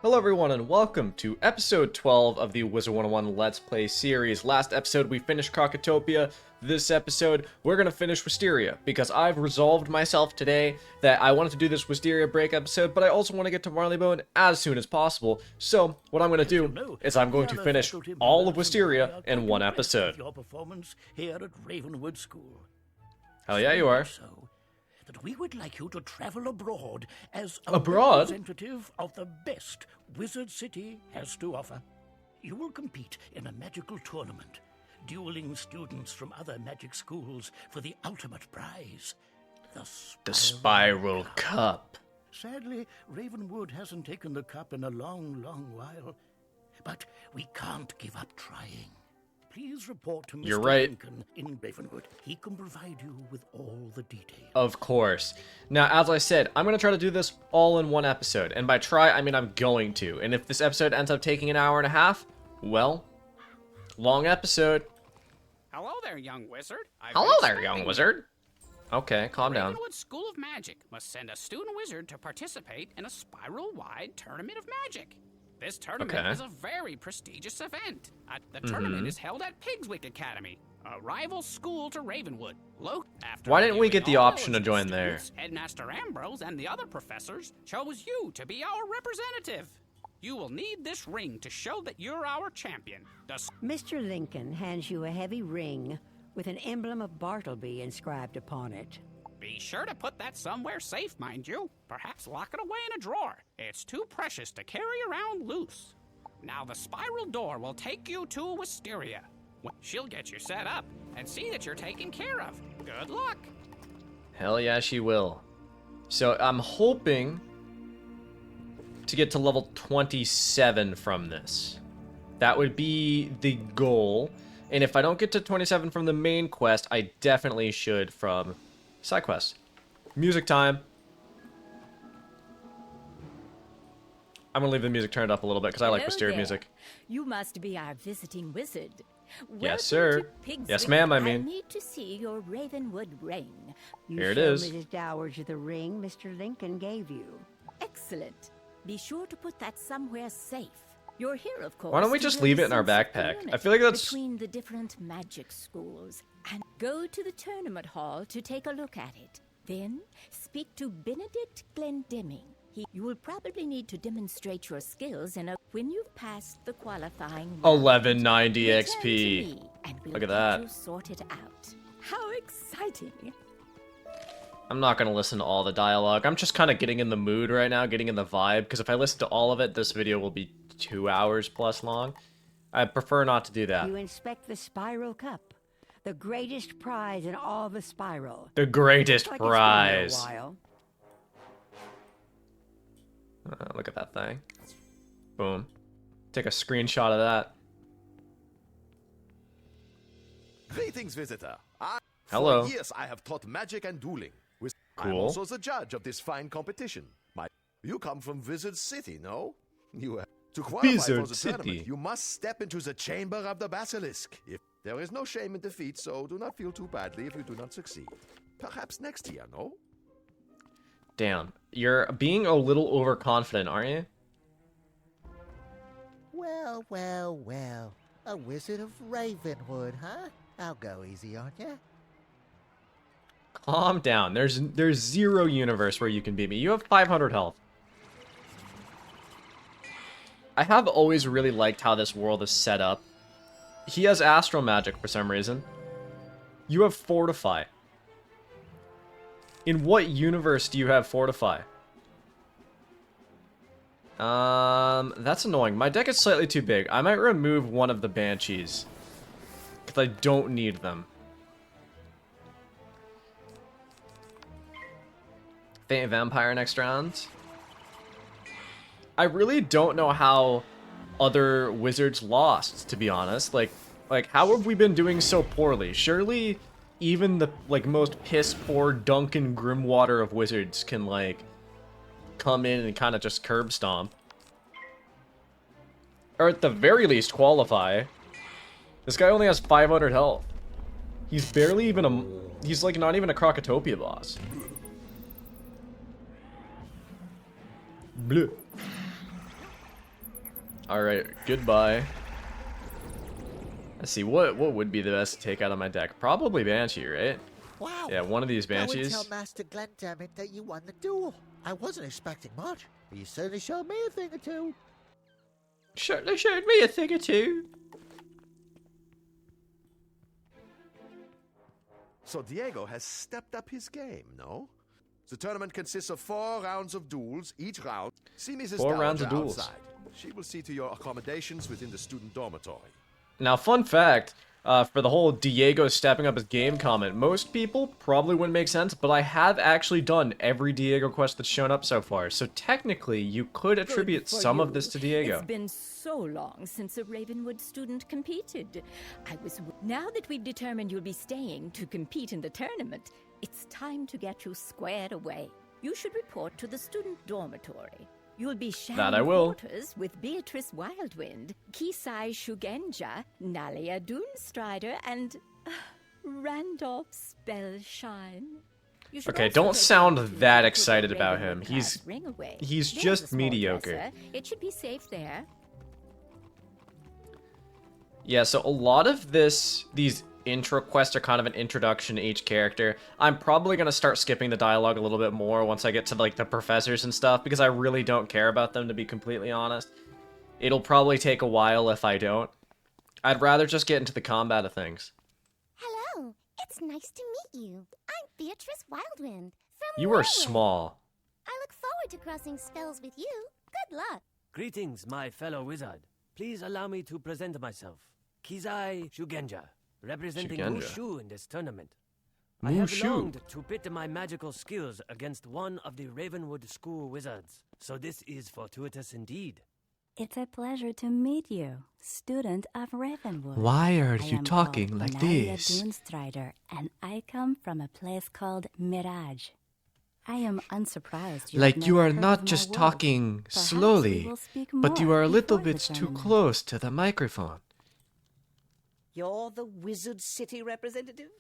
Hello everyone and welcome to episode 12 of the Wizard101 Let's Play series. Last episode we finished Crocotopia. This episode we're going to finish Wisteria because I've resolved myself today that I wanted to do this Wisteria break episode, but I also want to get to Marleybone as soon as possible. So what I'm going to do is I'm going to finish all of Wisteria in one episode. Your performance here at Ravenwood School. Hell yeah, you are. So that we would like you to travel abroad as a Abroad? representative of the best Wizard City has to offer. You will compete in a magical tournament, dueling students from other magic schools for the ultimate prize, The Spiral Cup. Sadly, Ravenwood hasn't taken the cup in a long, long while. But we can't give up trying. Please report to Mr. You're right. Lincoln in Ravenwood. He can provide you with all the details. Of course. Now, as I said, I'm going to try to do this all in one episode. And by try, I mean I'm going to. And if this episode ends up taking an hour and a half, well, long episode. Hello there, young wizard. Hello there, young wizard. Okay, calm down. Ravenwood School of Magic must send a student wizard to participate in a spiral-wide tournament of magic. This tournament is a very prestigious event. The tournament is held at Pigswick Academy, a rival school to Ravenwood. Why didn't we get the option to join there? Headmaster Ambrose and the other professors chose you to be our representative. You will need this ring to show that you're our champion. Mr. Lincoln hands you a heavy ring with an emblem of Bartleby inscribed upon it. Be sure to put that somewhere safe, mind you. Perhaps lock it away in a drawer. It's too precious to carry around loose. Now the spiral door will take you to Wisteria. She'll get you set up and see that you're taken care of. Good luck. Hell yeah, she will. So I'm hoping to get to level 27 from this. That would be the goal. And if I don't get to 27 from the main quest, I definitely should from side quest. Music time. I'm gonna leave the music turned up a little bit because I like Wisteria music. You must be our visiting wizard. Yes, sir. Yes, ma'am, I mean. I need to see your Ravenwood ring. Here it is. Mrs. Dowager the ring Mr. Lincoln gave you. Excellent. Be sure to put that somewhere safe. You're here, of course. Why don't we just leave it in our backpack? I feel like that's between the different magic schools. And go to the tournament hall to take a look at it. Then speak to Benedict Glendemming. You will probably need to demonstrate your skills when you've passed the qualifying round. 1190 Return XP. to me, and we'll Look at get that. you sorted out. How exciting! I'm not gonna listen to all the dialogue. I'm just kind of getting in the mood right now, getting in the vibe, because if I listen to all of it, this video will be 2 hours plus long. I prefer not to do that. You inspect the Spiral Cup, the greatest prize in all the Spiral. The greatest Like it's been prize. there a while. Look at that thing. Boom. Take a screenshot of that. Greetings, visitor. Hello. For years I have taught magic and dueling. I'm Cool. also the judge of this fine competition. You come from Wizard City, no? To qualify Wizard for the City. tournament, you must step into the chamber of the basilisk. There is no shame in defeat, so do not feel too badly if you do not succeed. Perhaps next year, no? Damn. You're being a little overconfident, aren't you? Well, well, well. A wizard of Ravenwood, huh? I'll go easy on ya. Calm down. There's zero universe where you can beat me. You have 500 health. I have always really liked how this world is set up. He has astral magic for some reason. You have Fortify. In what universe do you have Fortify? That's annoying. My deck is slightly too big. I might remove one of the Banshees. Because I don't need them. Faint Vampire next round. I really don't know how other wizards lost, to be honest. Like how have we been doing so poorly? Surely even the most piss poor Duncan Grimwater of wizards can come in and kind of just curb stomp. Or at the very least qualify. This guy only has 500 health. He's barely even he's not even a Crocotopia boss. Blue. Alright, goodbye. Let's see, what would be the best to take out of my deck? Probably Banshee, right? Wow. Yeah, one of these Go and Banshees. tell Master Glendemick that you won the duel. I wasn't expecting much, but you certainly showed me a thing or two. Certainly showed me a thing or two. So Diego has stepped up his game, no? The tournament consists of 4 rounds of duels, each round. See Mrs. 4 rounds of Dowager duels. outside. She will see to your accommodations within the student dormitory. Now, fun fact, for the whole Diego stepping up his game comment, most people probably wouldn't make sense, but I have actually done every Diego quest that's shown up so far, so technically you could attribute Good for some of you. this to Diego. It's been so long since a Ravenwood student competed. Now that we've determined you'll be staying to compete in the tournament, it's time to get you squared away. You should report to the student dormitory. You'll be That I sharing will. quarters with Beatrice Wildwind, Kisai Shugenja, Nalia Doomstrider, and Randolph Spellshine. You should Okay, also don't take sound a few that to put excited your about Ravenwood him. class ring away. He's There's just a small mediocre. dresser. It should be safe there. Yeah, so a lot of these intro quests are kind of an introduction to each character. I'm probably going to start skipping the dialogue a little bit more once I get to like the professors and stuff, because I really don't care about them, to be completely honest. It'll probably take a while if I don't. I'd rather just get into the combat of things. Hello, it's nice to meet you. I'm Beatrice Wildwind from You are Norway. small. I look forward to crossing spells with you. Good luck. Greetings, my fellow wizard. Please allow me to present myself. Kizai Shugenja, representing Shugenja. Mushu in this tournament. I have Mushu. longed to pit my magical skills against one of the Ravenwood School wizards, so this is fortuitous indeed. It's a pleasure to meet you, student of Ravenwood. Why are I you am talking called like Nalia this? Doomstrider, and I come from a place called Mirage. I am unsurprised you have Like you never are heard not of my just work. talking Perhaps we slowly, will speak but you more are a little before the bit too tournament. close to the microphone. You're the Wizard City representative?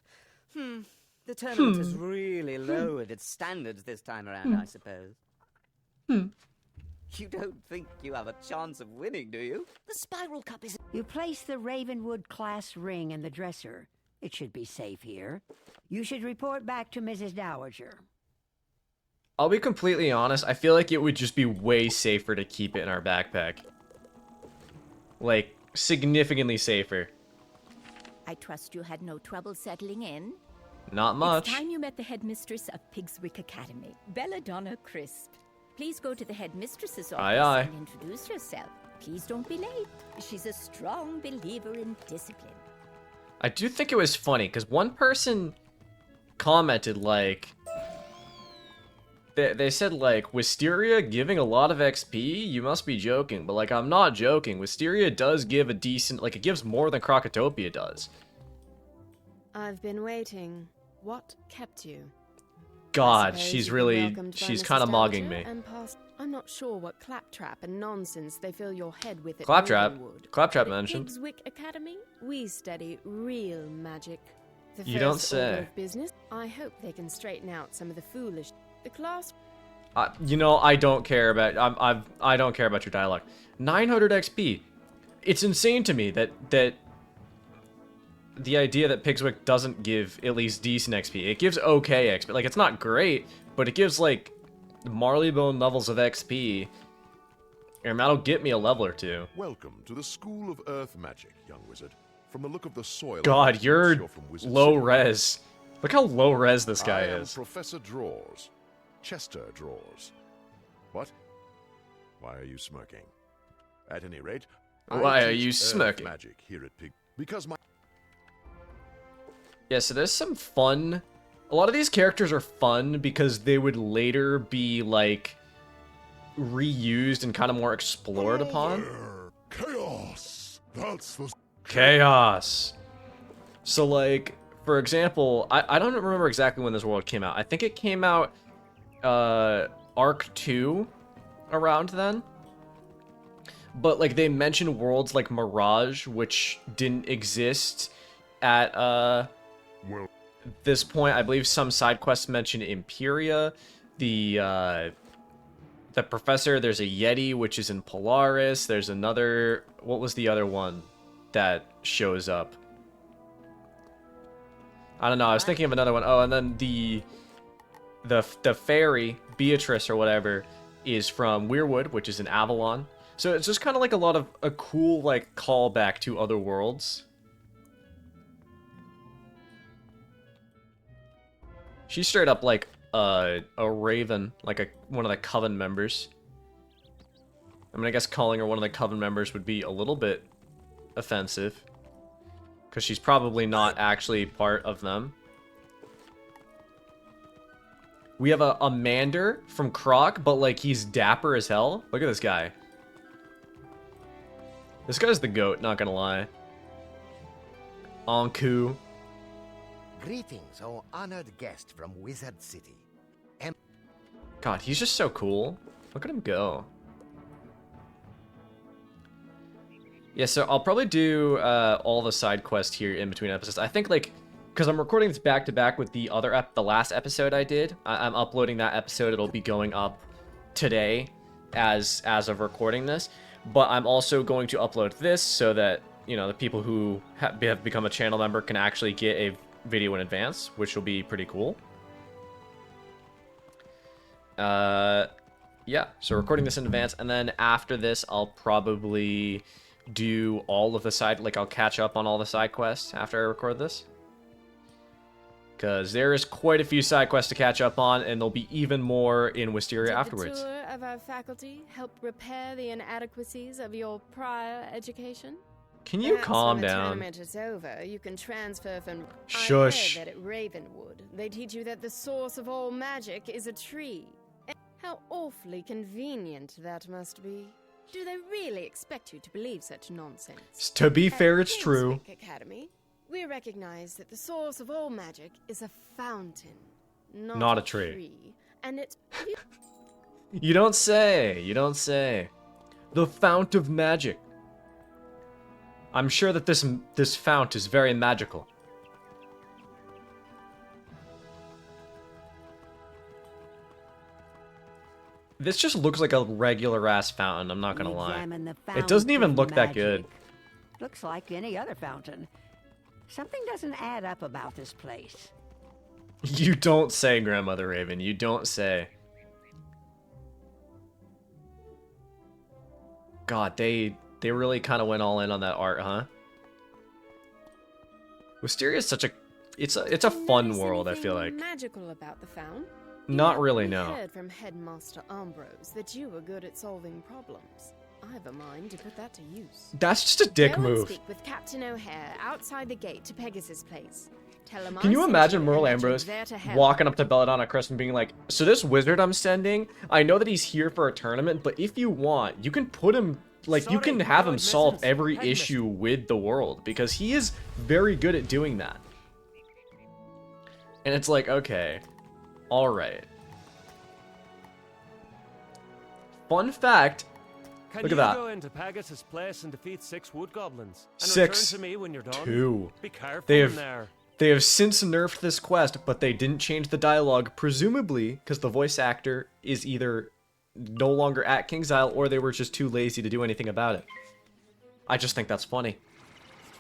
The tournament has really lowered its standards this time around, I suppose. You don't think you have a chance of winning, do you? The Spiral Cup is... You place the Ravenwood class ring in the dresser. It should be safe here. You should report back to Mrs. Dowager. I'll be completely honest, I feel like it would just be way safer to keep it in our backpack. Like, significantly safer. I trust you had no trouble settling in. Not much. It's time you met the headmistress of Pigswick Academy, Belladonna Crisp. Please go to the headmistress's office Aye, aye. and introduce yourself. Please don't be late. She's a strong believer in discipline. I do think it was funny, because one person commented, like... They said, like, Wisteria giving a lot of XP? You must be joking. But, like, I'm not joking. Wisteria does give a decent... Like, it gives more than Krakatopia does. I've been waiting. What kept you? God, Suppose she's you've been really... welcomed by She's Mrs. kind of mogging Dowager me. and I'm not sure what claptrap and nonsense they fill your head with at Claptrap. Ravenwood. Claptrap But at mentioned. Pigswick Academy, we study real magic. The You don't first order say. of business, I hope they can straighten out some of the foolish... The class... You know, I don't care about... I don't care about your dialogue. 900 XP. It's insane to me that the idea that Pigswick doesn't give at least decent XP. It gives okay XP. Like, it's not great, but it gives, like, Marleybone levels of XP. And that'll get me a level or two. Welcome to the School of Earth Magic, young wizard. From the look of the soil... God, you're from Wizard low City. res. Look how low res this guy I am is. Professor Drawers. Chester Drawers. What? Why are you smirking? At any rate, I Why are teach you Earth smirking? Magic here at Pig... Because my... Yeah, so there's some fun... A lot of these characters are fun because they would later be, like, reused and kind of more explored upon. Chaos! That's the... Chaos! So, like, for example, I don't remember exactly when this world came out. I think it came out, Arc 2 around then. But, like, they mention worlds like Mirage, which didn't exist at, this point. I believe some side quests mention Imperia, the the professor. There's a Yeti, which is in Polaris. There's another... What was the other one that shows up? I don't know. I was thinking of another one. Oh, and then the fairy, Beatrice or whatever, is from Weirwood, which is in Avalon. So it's just kind of like a lot of a cool, like, callback to other worlds. She's straight up like a raven, like one of the Coven members. I mean, I guess calling her one of the Coven members would be a little bit offensive, because she's probably not actually part of them. We have a Mander from Croc, but like he's dapper as hell. Look at this guy. This guy's the goat, not gonna lie. Anku. Greetings, oh honored guest from Wizard City. God, he's just so cool. Look at him go. Yeah, so I'll probably do all the side quests here in between episodes. I think, like, because I'm recording this back to back with the other the last episode I did. I'm uploading that episode. It'll be going up today as of recording this. But I'm also going to upload this so that, you know, the people who have become a channel member can actually get a video in advance, which will be pretty cool. Yeah, so recording this in advance, and then after this, I'll probably do all of the side, like, I'll catch up on all the side quests after I record this. Because there is quite a few side quests to catch up on, and there'll be even more in Wisteria afterwards. Did the tour of our faculty help repair the inadequacies of your prior education? Can you calm when the down? tournament is over, you can transfer from... Shush. I heard that at Ravenwood, they teach you that the source of all magic is a tree. How awfully convenient that must be. Do they really expect you to believe such nonsense? To be fair, it's true. Academy, we recognize that the source of all magic is a fountain, not a tree. And it's... You don't say. You don't say. The fount of magic. I'm sure that this fount is very magical. This just looks like a regular-ass fountain, I'm not gonna lie. It doesn't even look that good. Looks like any other fountain. Something doesn't add up about this place. You don't say, Grandmother Raven. You don't say. God, they really kind of went all in on that art, huh? Wisteria is such a... It's a fun world, I feel like. Magical about the fountain? Not really, no. I heard from Headmaster Ambrose that you were good at solving problems. I have a mind to put that to use. That's just a dick Go move. And speak with Captain O'Hare outside the gate to Pegasus Place. Tell him Can you imagine Merle Ambrose walking up to Belladonna Crest and being like, so this wizard I'm sending, I know that he's here for a tournament, but if you want, you can put him, like, you can have him solve every issue with the world, because he is very good at doing that. And it's like, okay. Alright. Fun fact. Look at that. Can you go into Pegasus Place and defeat 6 wood goblins? And 6. return to me when you're done? 2. Be careful They have since nerfed this quest, but they didn't change the dialogue, presumably because the voice actor is either no longer at King's Isle or they were just too lazy to do anything about it. I just think that's funny.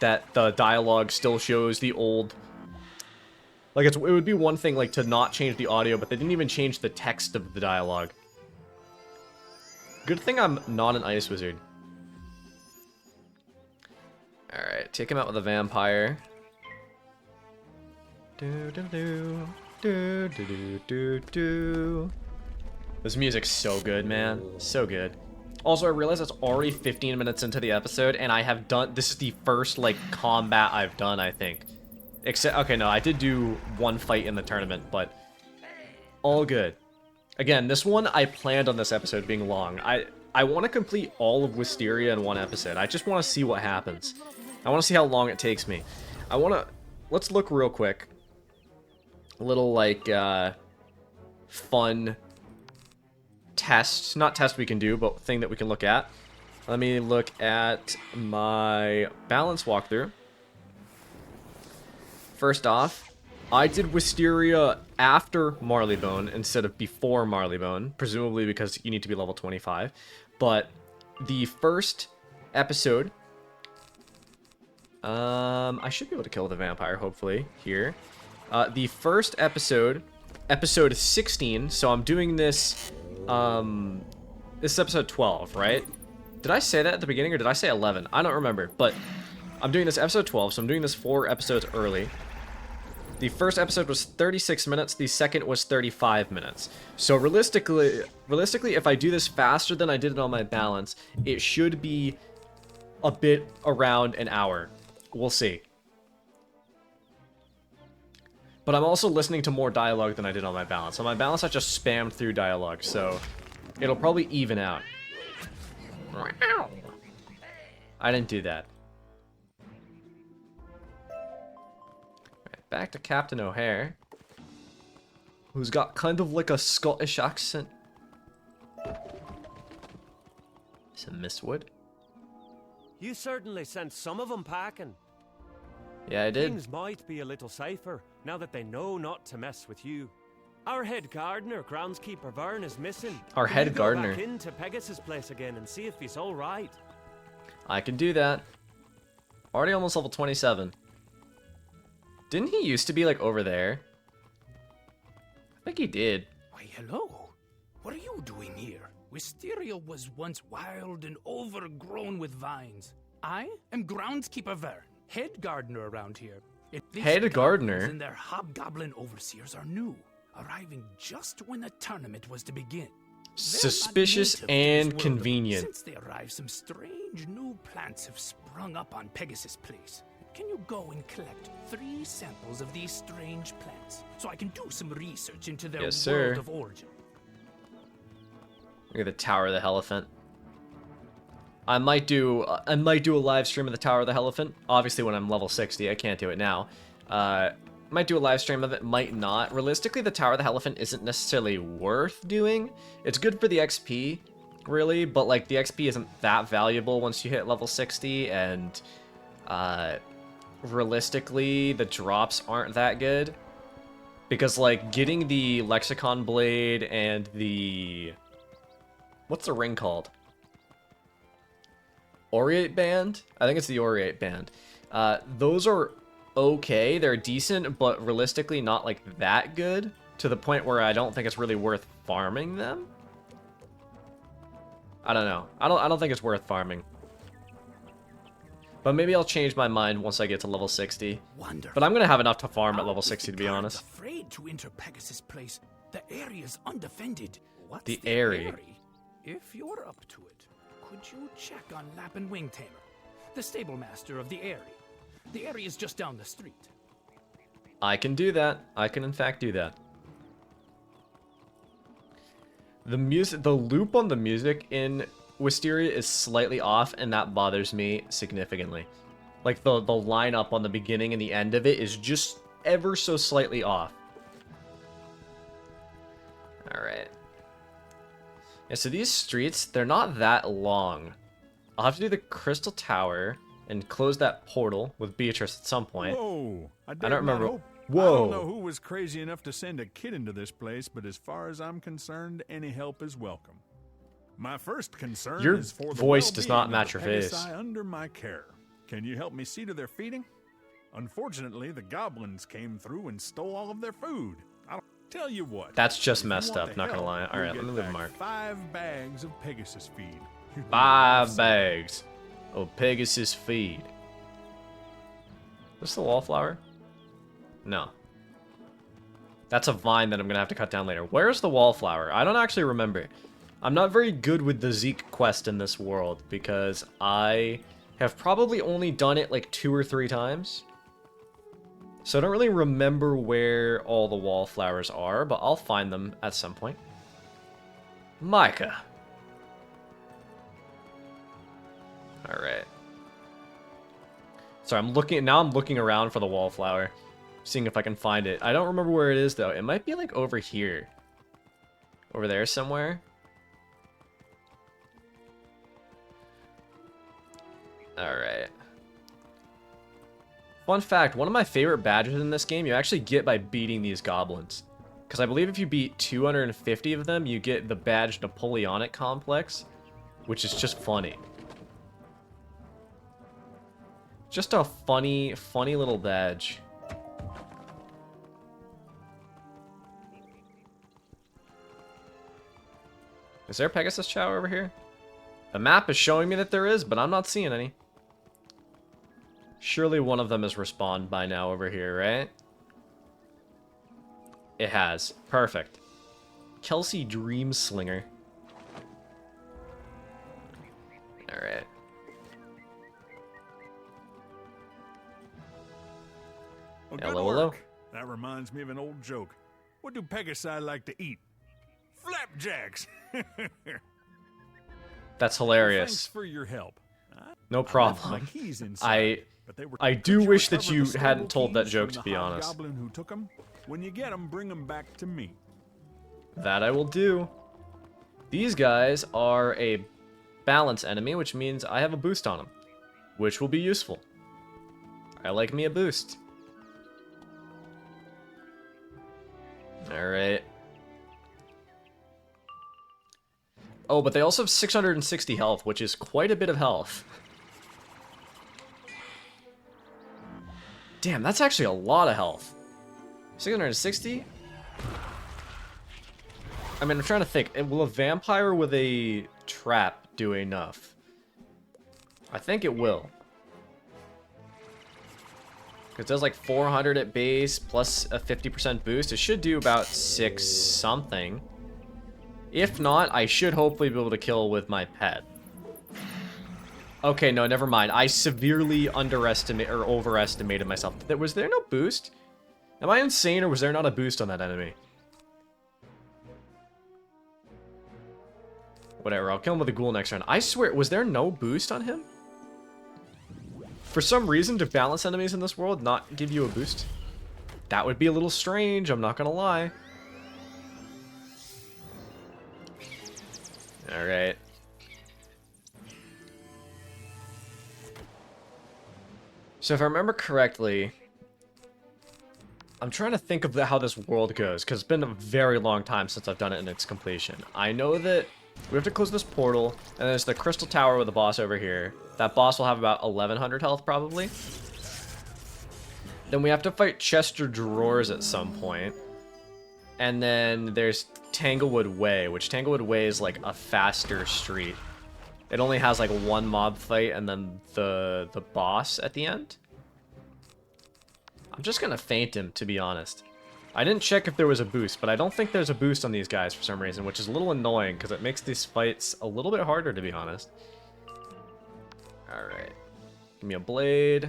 That the dialogue still shows the old... Like, it would be one thing, like, to not change the audio, but they didn't even change the text of the dialogue. Good thing I'm not an ice wizard. Alright, take him out with a vampire. This music's so good, man. So good. Also, I realize it's already 15 minutes into the episode, and I have done... This is the first, like, combat I've done, I think. Except, okay, no, I did do one fight in the tournament, but all good. Again, this one, I planned on this episode being long. I want to complete all of Wisteria in one episode. I just want to see what happens. I want to see how long it takes me. I want to... Let's look real quick. A little, like, fun test. Not test we can do, but thing that we can look at. Let me look at my balance walkthrough. First off, I did Wisteria after Marleybone instead of before Marleybone, presumably because you need to be level 25. But the first episode, I should be able to kill the vampire, hopefully, here. The first episode, episode 16, so I'm doing this, this is episode 12, right? Did I say that at the beginning, or did I say 11? I don't remember, but I'm doing this episode 12, so I'm doing this 4 episodes early. The first episode was 36 minutes, the second was 35 minutes. So realistically, if I do this faster than I did it on my balance, it should be a bit around an hour. We'll see. But I'm also listening to more dialogue than I did on my balance. On my balance, I just spammed through dialogue, so it'll probably even out. I didn't do that. Right, back to Captain O'Hare, who's got kind of like a Scottish accent. Some mistwood. You certainly sent some of them packing. Yeah, I did. Things might be a little safer now that they know not to mess with you. Our head gardener, groundskeeper Vern, is missing. Our Can head you go gardener. back into Pegasus' place again and see if he's all right. I can do that. Already almost level 27. Didn't he used to be like over there? I think he did. Why, hello. What are you doing here? Wisteria was once wild and overgrown with vines. I am groundskeeper Vern, head gardener around here. Head gardener? And their hobgoblin overseers are new, arriving just when the tournament was to begin. Suspicious and convenient. Since they arrived, some strange new plants have sprung up on Pegasus Place. Can you go and collect 3 samples of these strange plants so I can do some research into their Yes, world sir. of origin? Look at the Tower of the Elephant. I might do a live stream of the Tower of the Elephant. Obviously, when I'm level 60, I can't do it now. Might do a live stream of it, might not. Realistically, the Tower of the Elephant isn't necessarily worth doing. It's good for the XP, really, but like the XP isn't that valuable once you hit level 60, and realistically, the drops aren't that good. Because like getting the Lexicon Blade and the... what's the ring called? Aureate Band? I think it's the Aureate Band. Those are okay, they're decent, but realistically not like that good, to the point where I don't think it's really worth farming them. I don't know. I don't think it's worth farming. But maybe I'll change my mind once I get to level 60. Wonderful. But I'm gonna have enough to farm at level 60, to be honest. Afraid to enter Pegasus Place. The area's undefended. What's The area. If you're up to it, could you check on Lap and Wing Tamer, the stable master of the area? The area's just down the street. I can do that. I can in fact do that. The music, the loop on the music in Wisteria is slightly off, and that bothers me significantly. Like the lineup on the beginning and the end of it is just ever so slightly off. All right. Yeah, so these streets, they're not that long. I'll have to do the Crystal Tower and close that portal with Beatrice at some point. Whoa! I don't remember. I Whoa! don't know who was crazy enough to send a kid into this place, but as far as I'm concerned, any help is welcome. My first concern Your is for the voice does not well-being match of your the face. Pegasi under my care. Can you help me see to their feeding? Unfortunately, the goblins came through and stole all of their food. I'll tell you what. That's just if you messed want up, the not gonna help, lie. All you'll right, let get me leave a back mark. 5 bags of Pegasus feed. 5 bags of Pegasus feed. Is this the wallflower? No. That's a vine that I'm gonna have to cut down later. Where's the wallflower? I don't actually remember. I'm not very good with the Zeke quest in this world because I have probably only done it like 2 or 3 times. So I don't really remember where all the wallflowers are, but I'll find them at some point. Micah. Alright. Sorry, I'm looking around for the wallflower, seeing if I can find it. I don't remember where it is though. It might be like over here. Over there somewhere. Alright. Fun fact, one of my favorite badges in this game you actually get by beating these goblins. Because I believe if you beat 250 of them, you get the badge Napoleonic Complex, which is just funny. Just a funny little badge. Is there a Pegasus Chow over here? The map is showing me that there is, but I'm not seeing any. Surely one of them has respawned by now over here, right? It has. Perfect. Kelsey Dreamslinger. Alright. Well, Hello, good hello. work. That reminds me of an old joke. What do Pegasi like to eat? Flapjacks! That's Well, hilarious. thanks for your help. No I left problem. my keys inside, but they were I could do you wish that recover you the stable hadn't told that keys joke, from to the be honest. hobgoblin who took them? When you get them, bring them back to me. That I will do. These guys are a balance enemy, which means I have a boost on them, which will be useful. I like me a boost. Alright. Oh, but they also have 660 health, which is quite a bit of health. Damn, that's actually a lot of health. 660? I mean, I'm trying to think. Will a vampire with a trap do enough? I think it will. It does like 400 at base plus a 50% boost. It should do about 6 something. If not, I should hopefully be able to kill with my pet. Okay, no, never mind. I severely underestimated or overestimated myself. Was there no boost? Am I insane, or was there not a boost on that enemy? Whatever, I'll kill him with a ghoul next round. I swear, was there no boost on him? For some reason, do balance enemies in this world not give you a boost? That would be a little strange, I'm not gonna lie. Alright. So if I remember correctly, I'm trying to think of how this world goes, because it's been a very long time since I've done it in its completion. I know that we have to close this portal, and there's the crystal tower with the boss over here. That boss will have about 1100 health, probably. Then we have to fight Chester Drawers at some point. And then there's Tanglewood Way, which Tanglewood Way is like a faster street. It only has like one mob fight and then the boss at the end. I'm just gonna feint him, to be honest. I didn't check if there was a boost, but I don't think there's a boost on these guys for some reason, which is a little annoying because it makes these fights a little bit harder, to be honest. Alright. Give me a blade.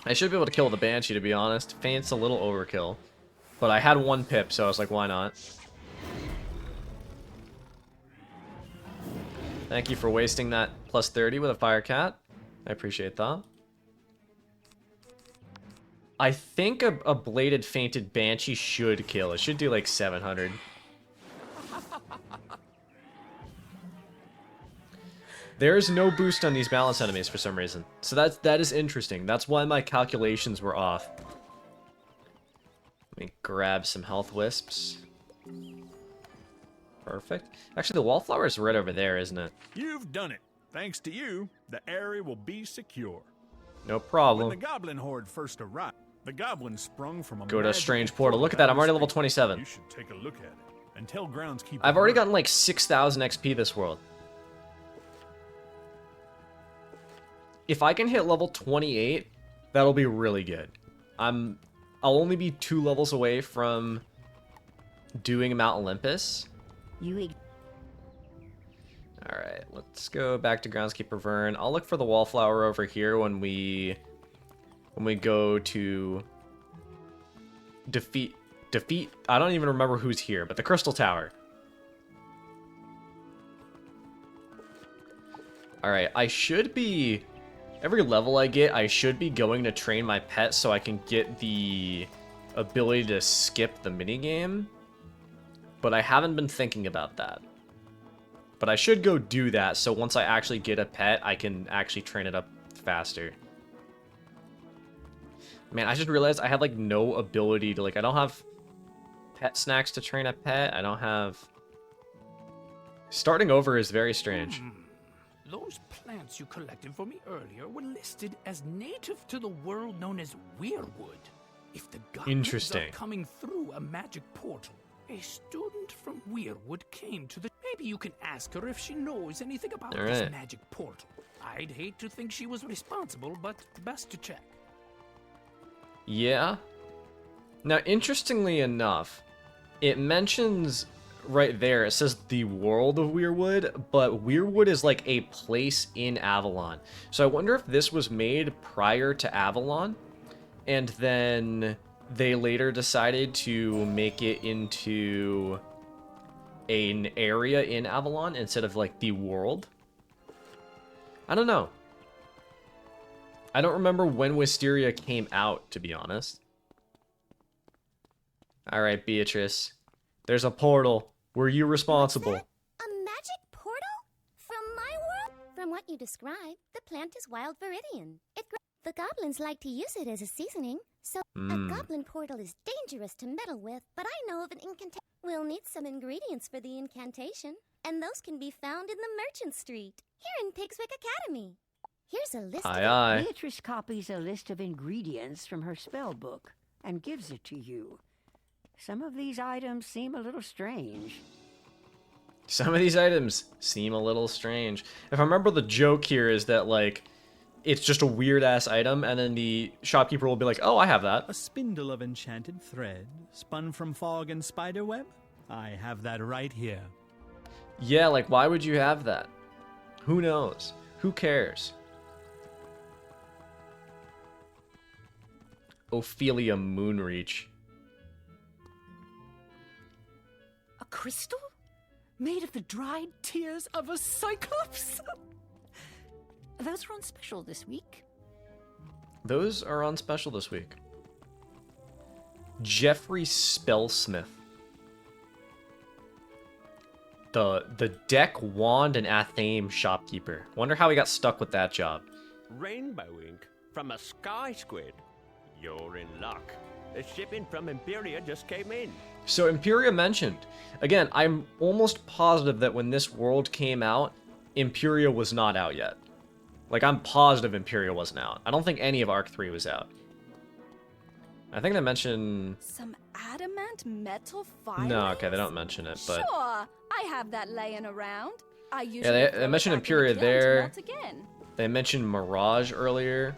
I should be able to kill the Banshee, to be honest. Feint's a little overkill. But I had one pip, so I was like, why not? Thank you for wasting that plus 30 with a Fire Cat. I appreciate that. I think a bladed fainted Banshee should kill. It should do like 700. There's no boost on these balance enemies for some reason. So that is interesting. That's why my calculations were off. Let me grab some health wisps. Perfect. Actually, the wallflower is right over there, isn't it? You've done it. Thanks to you, the area will be secure. No problem. When the goblin horde first arrived, the goblins sprung from a Go to a magical strange portal. Look at that. I'm already level 27. You should take a look at it and tell groundskeeper. I've already gotten like 6,000 XP this world. If I can hit level 28, that'll be really good. I'll only be 2 levels away from doing Mount Olympus. Alright, let's go back to Groundskeeper Vern. I'll look for the wallflower over here when we go to defeat, I don't even remember who's here, but the Crystal Tower. Alright, I should be, every level I get, I should be going to train my pet so I can get the ability to skip the minigame. But I haven't been thinking about that. But I should go do that, so once I actually get a pet, I can actually train it up faster. Man, I just realized I have, like, no ability to, like, I don't have pet snacks to train a pet. I don't have... Starting over is very strange. Those plants you collected for me earlier were listed as native to the world known as Weirwood. If the goblins Interesting. are coming through a magic portal, a student from Weirwood came to the... Maybe you can ask her if she knows anything about this Alright. magic portal. I'd hate to think she was responsible, but best to check. Yeah. Now, interestingly enough, it mentions right there, it says the world of Weirwood, but Weirwood is like a place in Avalon. So I wonder if this was made prior to Avalon, and then they later decided to make it into an area in Avalon instead of like the world. I don't know. I don't remember when Wisteria came out, to be honest. Alright, Beatrice. There's a portal. Were you responsible? A magic portal? From my world? From what you describe, the plant is wild viridian. The goblins like to use it as a seasoning, so a goblin portal is dangerous to meddle with, but I know of an incantation. We'll need some ingredients for the incantation, and those can be found in the Merchant Street, here in Pigswick Academy. Here's a list Aye, of... Beatrice copies a list of ingredients from her spell book and gives it to you. Some of these items seem a little strange. Some of these items seem a little strange. If I remember, the joke here is that, like, it's just a weird-ass item, and then the shopkeeper will be like, oh, I have that. A spindle of enchanted thread, spun from fog and spiderweb? I have that right here. Yeah, like, why would you have that? Who knows? Who cares? Ophelia Moonreach. A crystal? Made of the dried tears of a cyclops? Those are on special this week. Those are on special this week. Jeffrey Spellsmith. The deck, wand, and athame shopkeeper. Wonder how he got stuck with that job. Rainbow ink from a sky squid. You're in luck. The shipping from Imperia just came in. So Imperia mentioned. Again, I'm almost positive that when this world came out, Imperia was not out yet. Like, I'm positive Imperia wasn't out. I don't think any of Arc 3 was out. I think they mention... Some adamant metal filings? No, okay, they don't mention it, but... Sure, I have that laying around. I usually Yeah, throw they it mentioned back in the Imperia kiln to there. melt again. They mentioned Mirage earlier.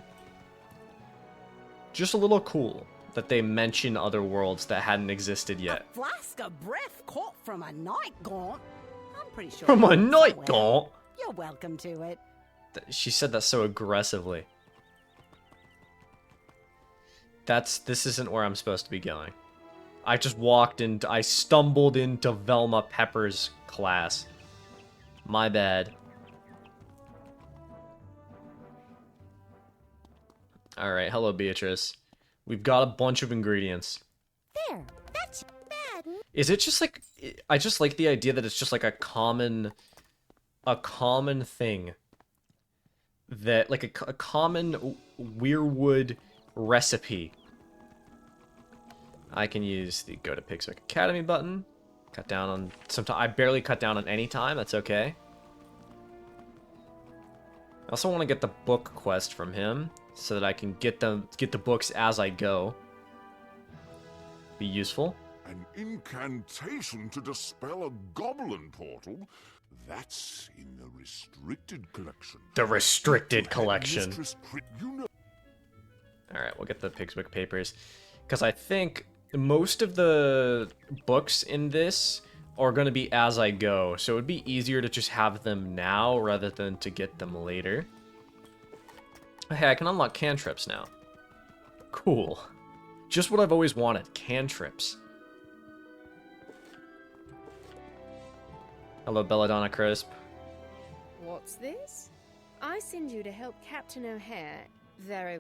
Just a little cool that they mention other worlds that hadn't existed yet. A flask of breath caught from a night gaunt. I'm pretty sure. From a it's night somewhere. gaunt? You're welcome to it. She said that so aggressively. This isn't where I'm supposed to be going. I just I stumbled into Velma Pepper's class. My bad. Alright, hello Beatrice. We've got a bunch of ingredients. There, that's bad. Is it just like... I just like the idea that it's just like a common thing. That, like, a common Weirwood recipe. I can use the Go to Pigswick Academy button. Cut down on... I barely cut down on any time, that's okay. I also want to get the book quest from him, so that I can get the books as I go. Be useful. An incantation to dispel a goblin portal? That's in the restricted collection. The restricted collection. You know. Alright, we'll get the Pigswick papers. Because I think most of the books in this are going to be as I go. So it would be easier to just have them now rather than to get them later. Hey, I can unlock cantrips now. Cool. Just what I've always wanted. Cantrips. Hello, Belladonna Crisp. What's this? I send you to help Captain O'Hare. Very...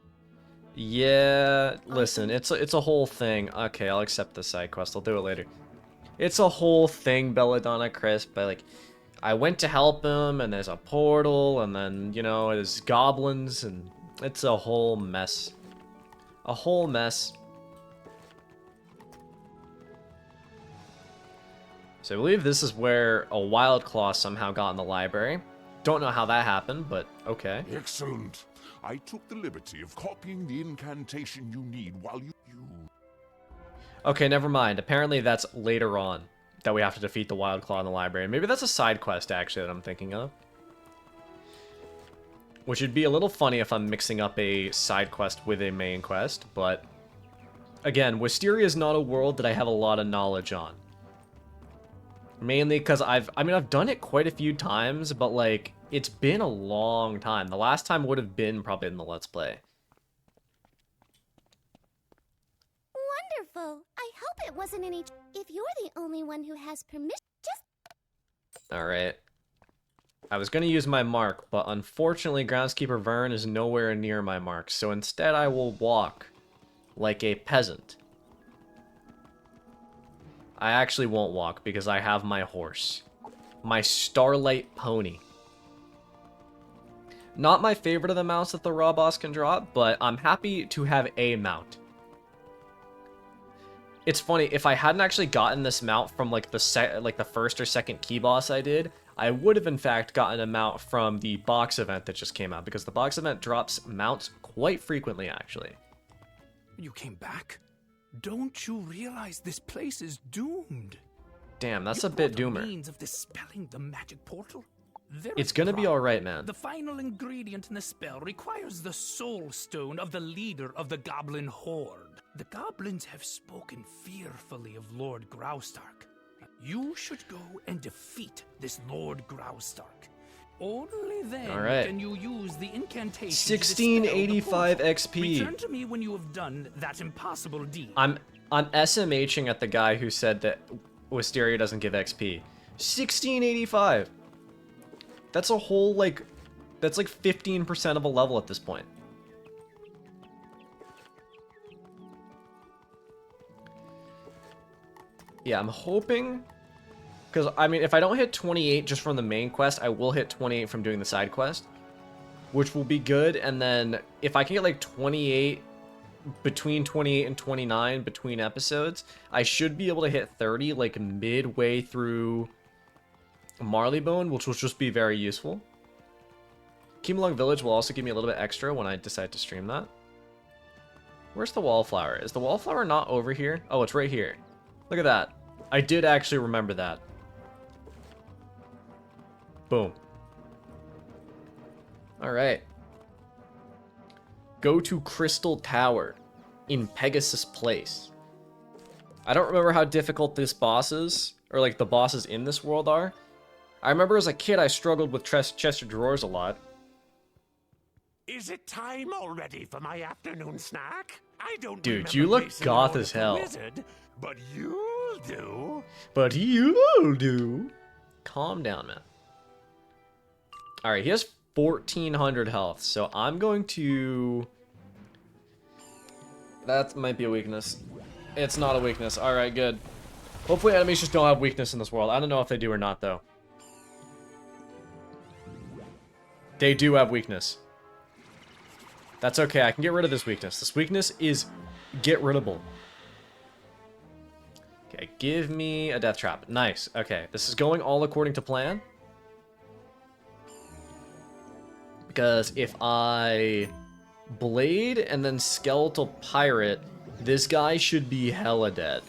Yeah, listen, it's a whole thing. Okay, I'll accept the side quest. I'll do it later. It's a whole thing, Belladonna Crisp. But, like, I went to help him, and there's a portal, and then, you know, there's goblins, and it's a whole mess. A whole mess. So I believe this is where a Wild Claw somehow got in the library. Don't know how that happened, but okay. Excellent. I took the liberty of copying the incantation you need while you... Okay, never mind. Apparently that's later on that we have to defeat the Wild Claw in the library. Maybe that's a side quest, actually, that I'm thinking of. Which would be a little funny if I'm mixing up a side quest with a main quest, but... Again, Wisteria is not a world that I have a lot of knowledge on. Mainly because I've done it quite a few times, but, like, it's been a long time. The last time would have been probably in the Let's Play. Wonderful. I hope it wasn't any... If you're the only one who has permission, just... Alright. I was going to use my mark, but unfortunately Groundskeeper Vern is nowhere near my mark, so instead I will walk like a peasant. I actually won't walk because I have my horse. My Starlight Pony. Not my favorite of the mounts that the raw boss can drop, but I'm happy to have a mount. It's funny, if I hadn't actually gotten this mount from like the first or second key boss I did, I would have in fact gotten a mount from the box event that just came out, because the box event drops mounts quite frequently actually. You came back? Don't you realize this place is doomed? Damn, that's a bit doomer. Means of dispelling the magic portal? It's gonna be alright, man. The final ingredient in the spell requires the soul stone of the leader of the goblin horde. The goblins have spoken fearfully of Lord Graustark. You should go and defeat this Lord Graustark. Only then can you use the incantation. 1685 XP. Return to me when you have done that impossible deed. I'm SMHing at the guy who said that Wisteria doesn't give XP. 1685. That's a whole that's like 15% of a level at this point. Yeah, I'm hoping, because I mean, if I don't hit 28 just from the main quest, I will hit 28 from doing the side quest, which will be good. And then if I can get like 28, between 28 and 29 between episodes, I should be able to hit 30 like midway through Marleybone, which will just be very useful. Keemalong Village will also give me a little bit extra when I decide to stream that. Where's the wallflower? Is the wallflower not over here? Oh, it's right here. Look at that. I did actually remember that. Boom. Alright. Go to Crystal Tower in Pegasus Place. I don't remember how difficult this boss is, or like the bosses in this world are. I remember as a kid I struggled with chest of drawers a lot. Is it time already for my afternoon snack? I don't Dude, you look goth as hell. Wizard, but you'll do. But you'll do. Calm down, man. Alright, he has 1400 health, so I'm going to... That might be a weakness. It's not a weakness. Alright, good. Hopefully enemies just don't have weakness in this world. I don't know if they do or not, though. They do have weakness. That's okay, I can get rid of this weakness. This weakness is get-riddable. Okay, give me a death trap. Nice, okay. This is going all according to plan. Because if I blade and then skeletal pirate, this guy should be hella dead.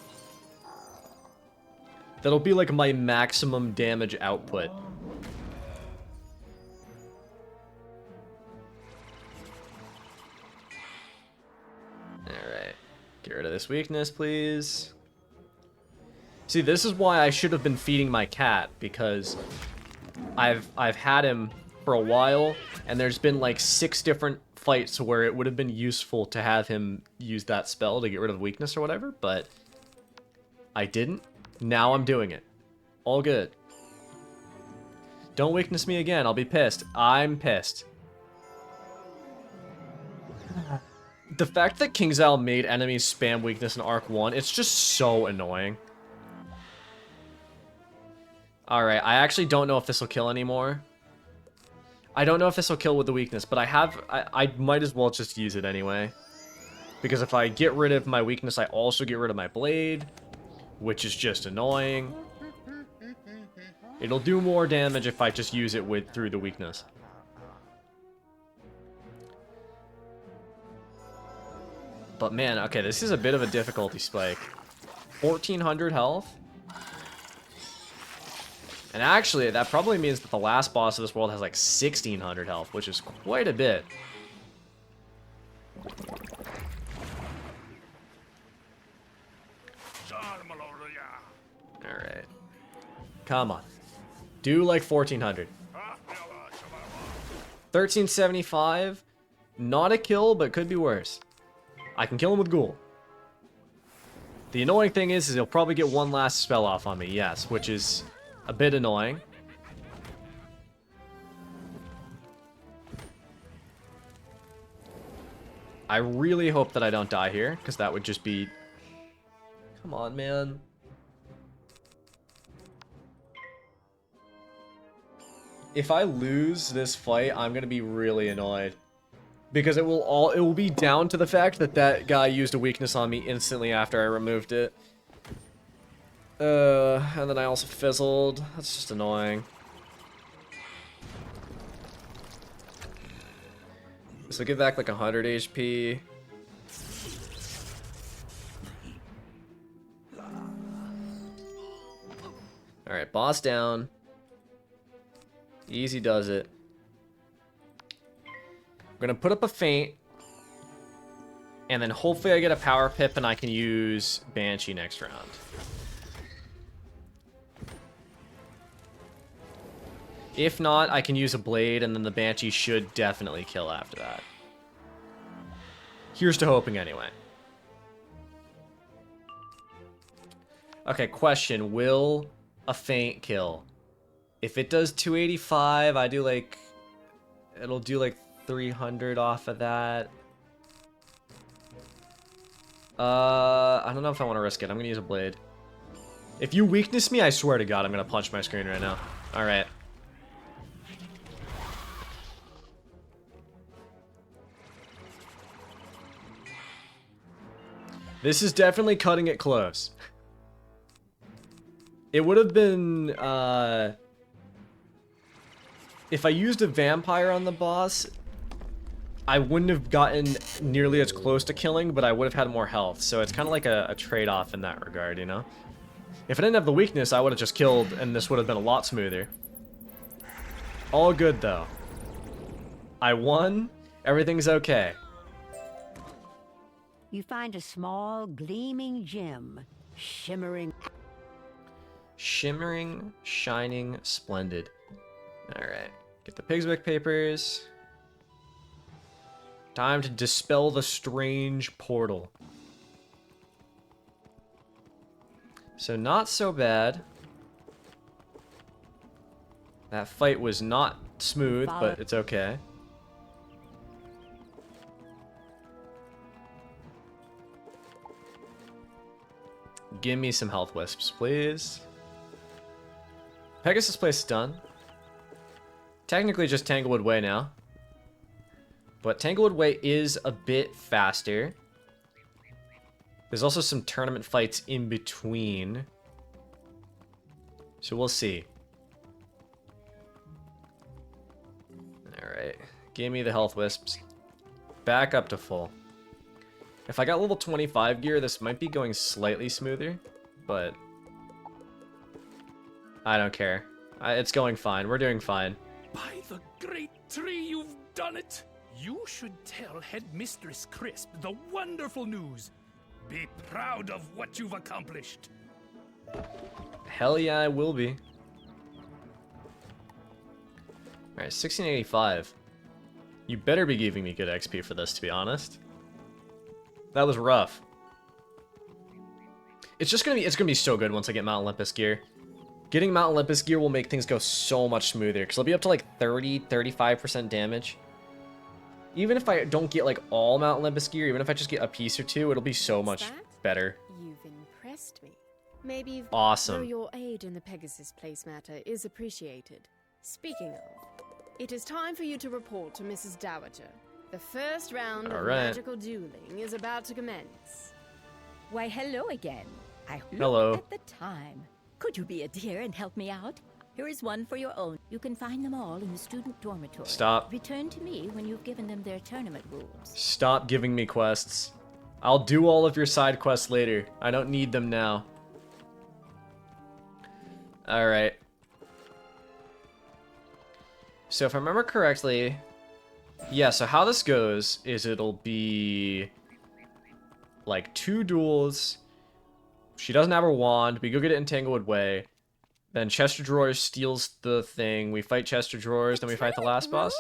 That'll be like my maximum damage output. Alright. Get rid of this weakness, please. See, this is why I should have been feeding my cat, because I've had him for a while, and there's been like 6 different fights where it would have been useful to have him use that spell to get rid of the weakness or whatever, but I didn't. Now I'm doing it. All good. Don't weakness me again, I'll be pissed. I'm pissed. The fact that KingsIsle made enemies spam weakness in Arc 1, it's just so annoying. Alright, I actually don't know if this will kill anymore. I don't know if this will kill with the weakness, but I might as well just use it anyway. Because if I get rid of my weakness, I also get rid of my blade, which is just annoying. It'll do more damage if I just use it through the weakness. But man, okay, this is a bit of a difficulty spike. 1400 health. And actually, that probably means that the last boss of this world has like 1600 health, which is quite a bit. Alright. Come on. Do like 1400. 1375. Not a kill, but could be worse. I can kill him with Ghoul. The annoying thing is he'll probably get one last spell off on me, yes, which is a bit annoying. I really hope that I don't die here, because that would just be... Come on, man. If I lose this fight, I'm going to be really annoyed. Because it will be down to the fact that that guy used a weakness on me instantly after I removed it. And then I also fizzled. That's just annoying. So give back like 100 HP. Alright, boss down. Easy does it. I'm gonna put up a feint. And then hopefully I get a power pip and I can use Banshee next round. If not, I can use a blade and then the Banshee should definitely kill after that. Here's to hoping anyway. Okay, question. Will a feint kill? If it does 285, I do like... It'll do like 300 off of that. I don't know if I want to risk it. I'm gonna use a blade. If you weakness me, I swear to God, I'm gonna punch my screen right now. Alright. This is definitely cutting it close. It would have been, if I used a vampire on the boss, I wouldn't have gotten nearly as close to killing, but I would have had more health. So it's kind of like a trade-off in that regard, you know? If I didn't have the weakness, I would have just killed, and this would have been a lot smoother. All good, though. I won. Everything's okay. You find a small, gleaming gem, shimmering... Shimmering, shining, splendid. Alright. Get the Pigswick papers. Time to dispel the strange portal. So not so bad. That fight was not smooth, but it's okay. Give me some health wisps, please. Pegasus Place is done. Technically just Tanglewood Way now. But Tanglewood Way is a bit faster. There's also some tournament fights in between. So we'll see. Alright. Give me the health wisps. Back up to full. If I got level 25 gear, this might be going slightly smoother. But I don't care. It's going fine. We're doing fine. By the great tree, you've done it! You should tell Headmistress Crisp the wonderful news. Be proud of what you've accomplished. Hell yeah, I will be. Alright, 1685. You better be giving me good XP for this, to be honest. That was rough. It's gonna be so good once I get Mount Olympus gear. Getting Mount Olympus gear will make things go so much smoother, because it'll be up to like 35% damage. Even if I don't get like all Mount Olympus gear, even if I just get a piece or two, it'll be so much better. You've impressed me. Maybe Awesome. though your aid in the Pegasus Place matter is appreciated. Speaking of, it is time for you to report to Mrs. Dowager. The first round of magical dueling is about to commence. Why, hello again. I Hello. looked at the time. Could you be a dear and help me out? Here is one for your own. You can find them all in the student dormitory. Stop. Return to me when you've given them their tournament rules. Stop giving me quests. I'll do all of your side quests later. I don't need them now. Alright. So if I remember correctly... Yeah, so how this goes is it'll be... like 2 duels. She doesn't have her wand. We go get it in Tanglewood Way. Then Chester Drawers steals the thing. We fight Chester Drawers, then we fight the last boss.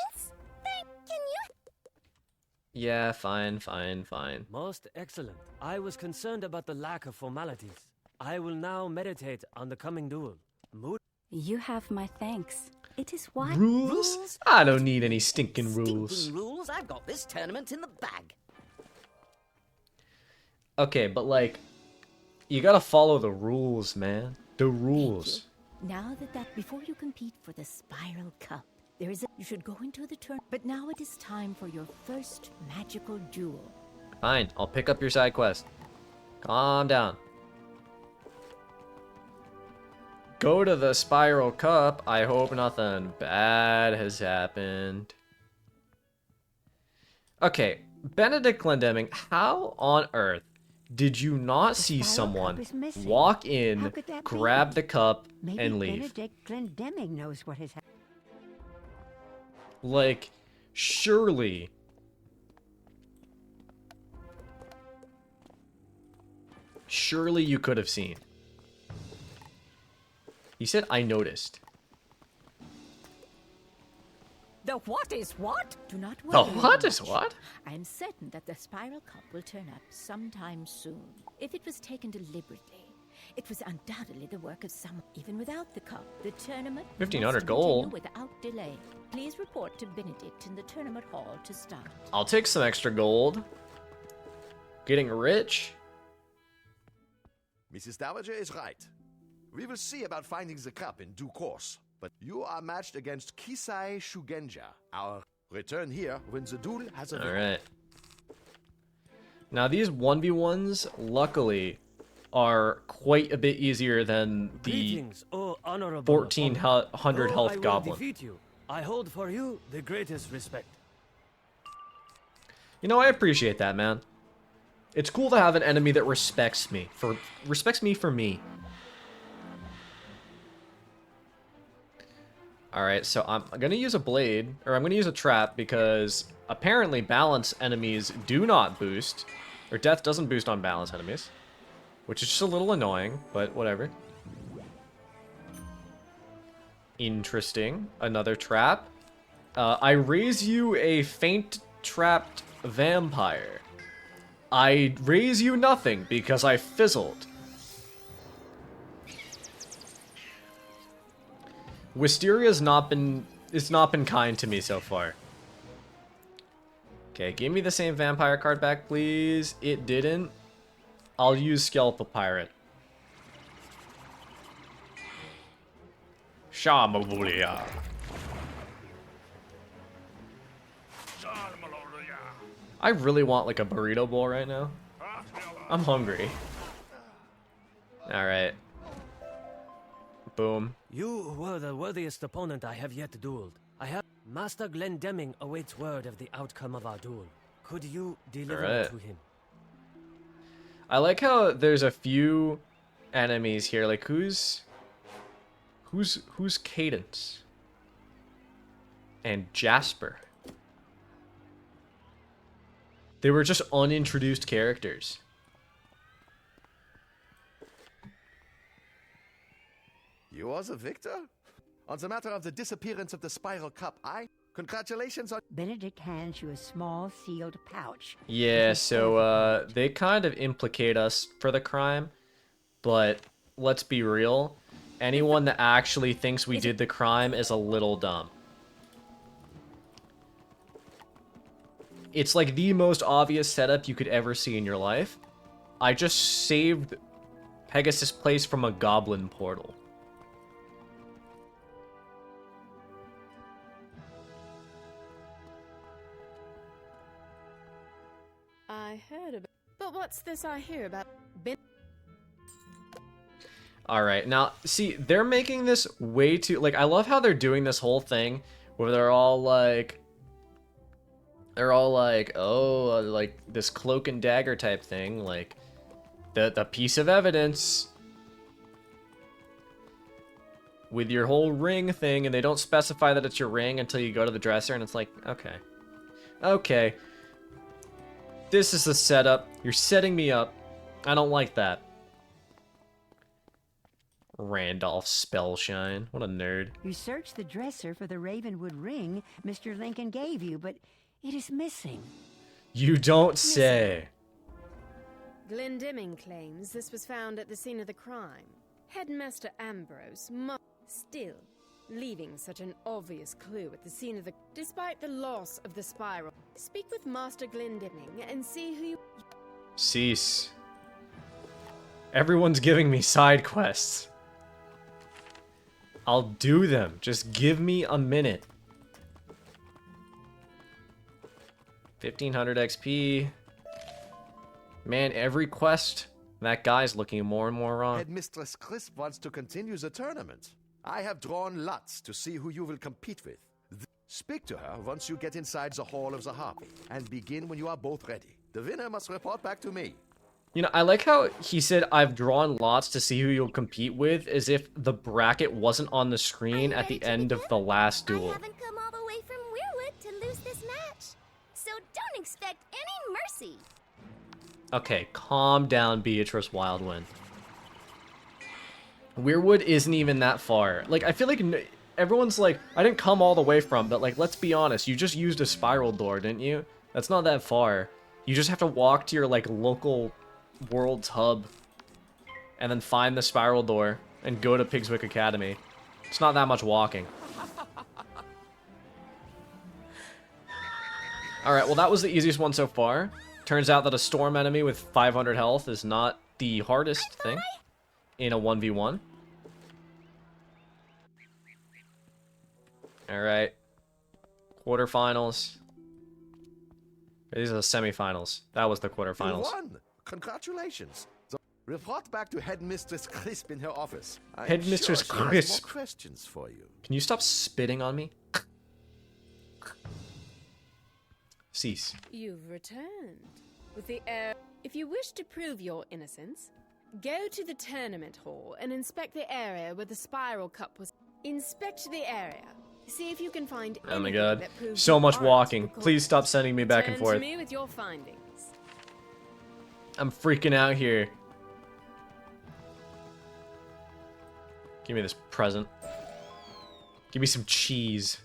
Yeah, fine. Most excellent. I was concerned about the lack of formalities. I will now meditate on the coming duel. You have my thanks. It is why... Rules? I don't need any stinking rules. Stinking rules? I've got this tournament in the bag. Okay, but like, you gotta follow the rules, man. The rules. Now that before you compete for the Spiral Cup, there is you should go into the turn. But now it is time for your first magical duel. Fine, I'll pick up your side quest. Calm down. Go to the Spiral Cup. I hope nothing bad has happened. Okay, Benedict Glendemming, how on earth did you not see someone walk in, grab the cup, and leave? Benedict Glendemming knows what has happened. Like, surely... Surely you could have seen. He said, I noticed. The what is what? Do not worry. The what is what? I am certain that the Spiral Cup will turn up sometime soon. If it was taken deliberately, it was undoubtedly the work of someone. Even without the cup, the tournament 1,500 must gold. continue without delay. Please report to Benedict in the tournament hall to start. I'll take some extra gold. Getting rich. Mrs. Dowager is right. We will see about finding the cup in due course. But you are matched against Kisai Shugenja. Our return here when the duel has a victor. Alright. Now these 1v1s, luckily, are quite a bit easier than the 1,400 health goblin. Defeat you. I hold for you the greatest respect. You know, I appreciate that, man. It's cool to have an enemy that respects me for me. Alright, so I'm gonna use a blade, or I'm gonna use a trap, because apparently balance enemies do not boost, or death doesn't boost on balance enemies, which is just a little annoying, but whatever. Interesting. Another trap. I raise you a faint-trapped vampire. I raise you nothing, because I fizzled. Wysteria's not been kind to me so far. Okay, give me the same vampire card back, please. It didn't. I'll use Skeletal Pirate. Shamabulia. I really want like a burrito bowl right now. I'm hungry. Alright. Boom. You were the worthiest opponent I have yet dueled. Master Glendemming awaits word of the outcome of our duel. Could you deliver it to him? I like how there's a few enemies here. Like who's Cadence? And Jasper. They were just unintroduced characters. You are the victor? On the matter of the disappearance of the Spiral Cup, congratulations on... Benedict hands you a small sealed pouch. Yeah, so they kind of implicate us for the crime, but let's be real. Anyone that actually thinks we did the crime is a little dumb. It's like the most obvious setup you could ever see in your life. I just saved Pegasus Place from a goblin portal. I heard about... But what's this I hear about... Alright, now, see, they're making this way too... Like, I love how they're doing this whole thing where they're all like, oh, like, this cloak and dagger type thing. Like, the piece of evidence with your whole ring thing, and they don't specify that it's your ring until you go to the dresser, and it's like, okay. Okay. This is a setup. You're setting me up. I don't like that. Randolph Spellshine. What a nerd. You searched the dresser for the Ravenwood ring Mr. Lincoln gave you, but it is missing. You don't say. Glendemming claims this was found at the scene of the crime. Headmaster Ambrose still leaving such an obvious clue at the scene of the... Despite the loss of the spiral, speak with Master Glendemming and see who you... Cease. Everyone's giving me side quests. I'll do them. Just give me a minute. 1500 XP. Man, every quest, that guy's looking more and more wrong. Headmistress Crisp wants to continue the tournament. I have drawn lots to see who you will compete with. Speak to her once you get inside the Hall of the Harpy, and begin when you are both ready. The winner must report back to me. You know, I like how he said, I've drawn lots to see who you'll compete with, as if the bracket wasn't on the screen at the end of the last duel. I haven't come all the way from Weirwood to lose this match, so don't expect any mercy. Okay, calm down, Beatrice Wildwind. Weirwood isn't even that far. Like, I feel like everyone's like, I didn't come all the way from, but like, let's be honest, you just used a spiral door, didn't you? That's not that far. You just have to walk to your, like, local world's hub and then find the spiral door and go to Pigswick Academy. It's not that much walking. Alright, well that was the easiest one so far. Turns out that a storm enemy with 500 health is not the hardest thing in a 1v1. Alright. Quarterfinals. These are the semifinals. That was the quarterfinals. You won! Congratulations. So, report back to Headmistress Crisp in her office. Headmistress Crisp. Crisp. More questions for you. Can you stop spitting on me? Cease. You've returned. With the air... If you wish to prove your innocence, go to the tournament hall and inspect the area where the spiral cup was... Inspect the area. See if you can find Oh my anything god. that proves So you much aren't walking. the culprit. Please stop sending me back and Turn forth. to me with your findings. I'm freaking out here. Give me this present. Give me some cheese.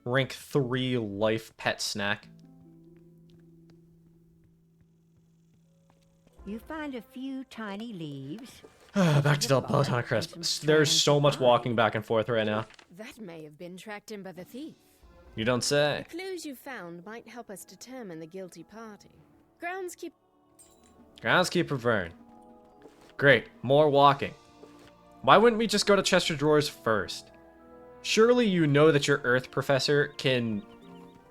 Rank 3 life pet snack. You find a few tiny leaves. Back to the Peloton Crisp. There's so much walking back and forth right now. That may have been tracked in by the thief. You don't say. The clues you found might help us determine the guilty party. Groundskeeper Vern. Great. More walking. Why wouldn't we just go to Chester Drawers first? Surely you know that your Earth professor can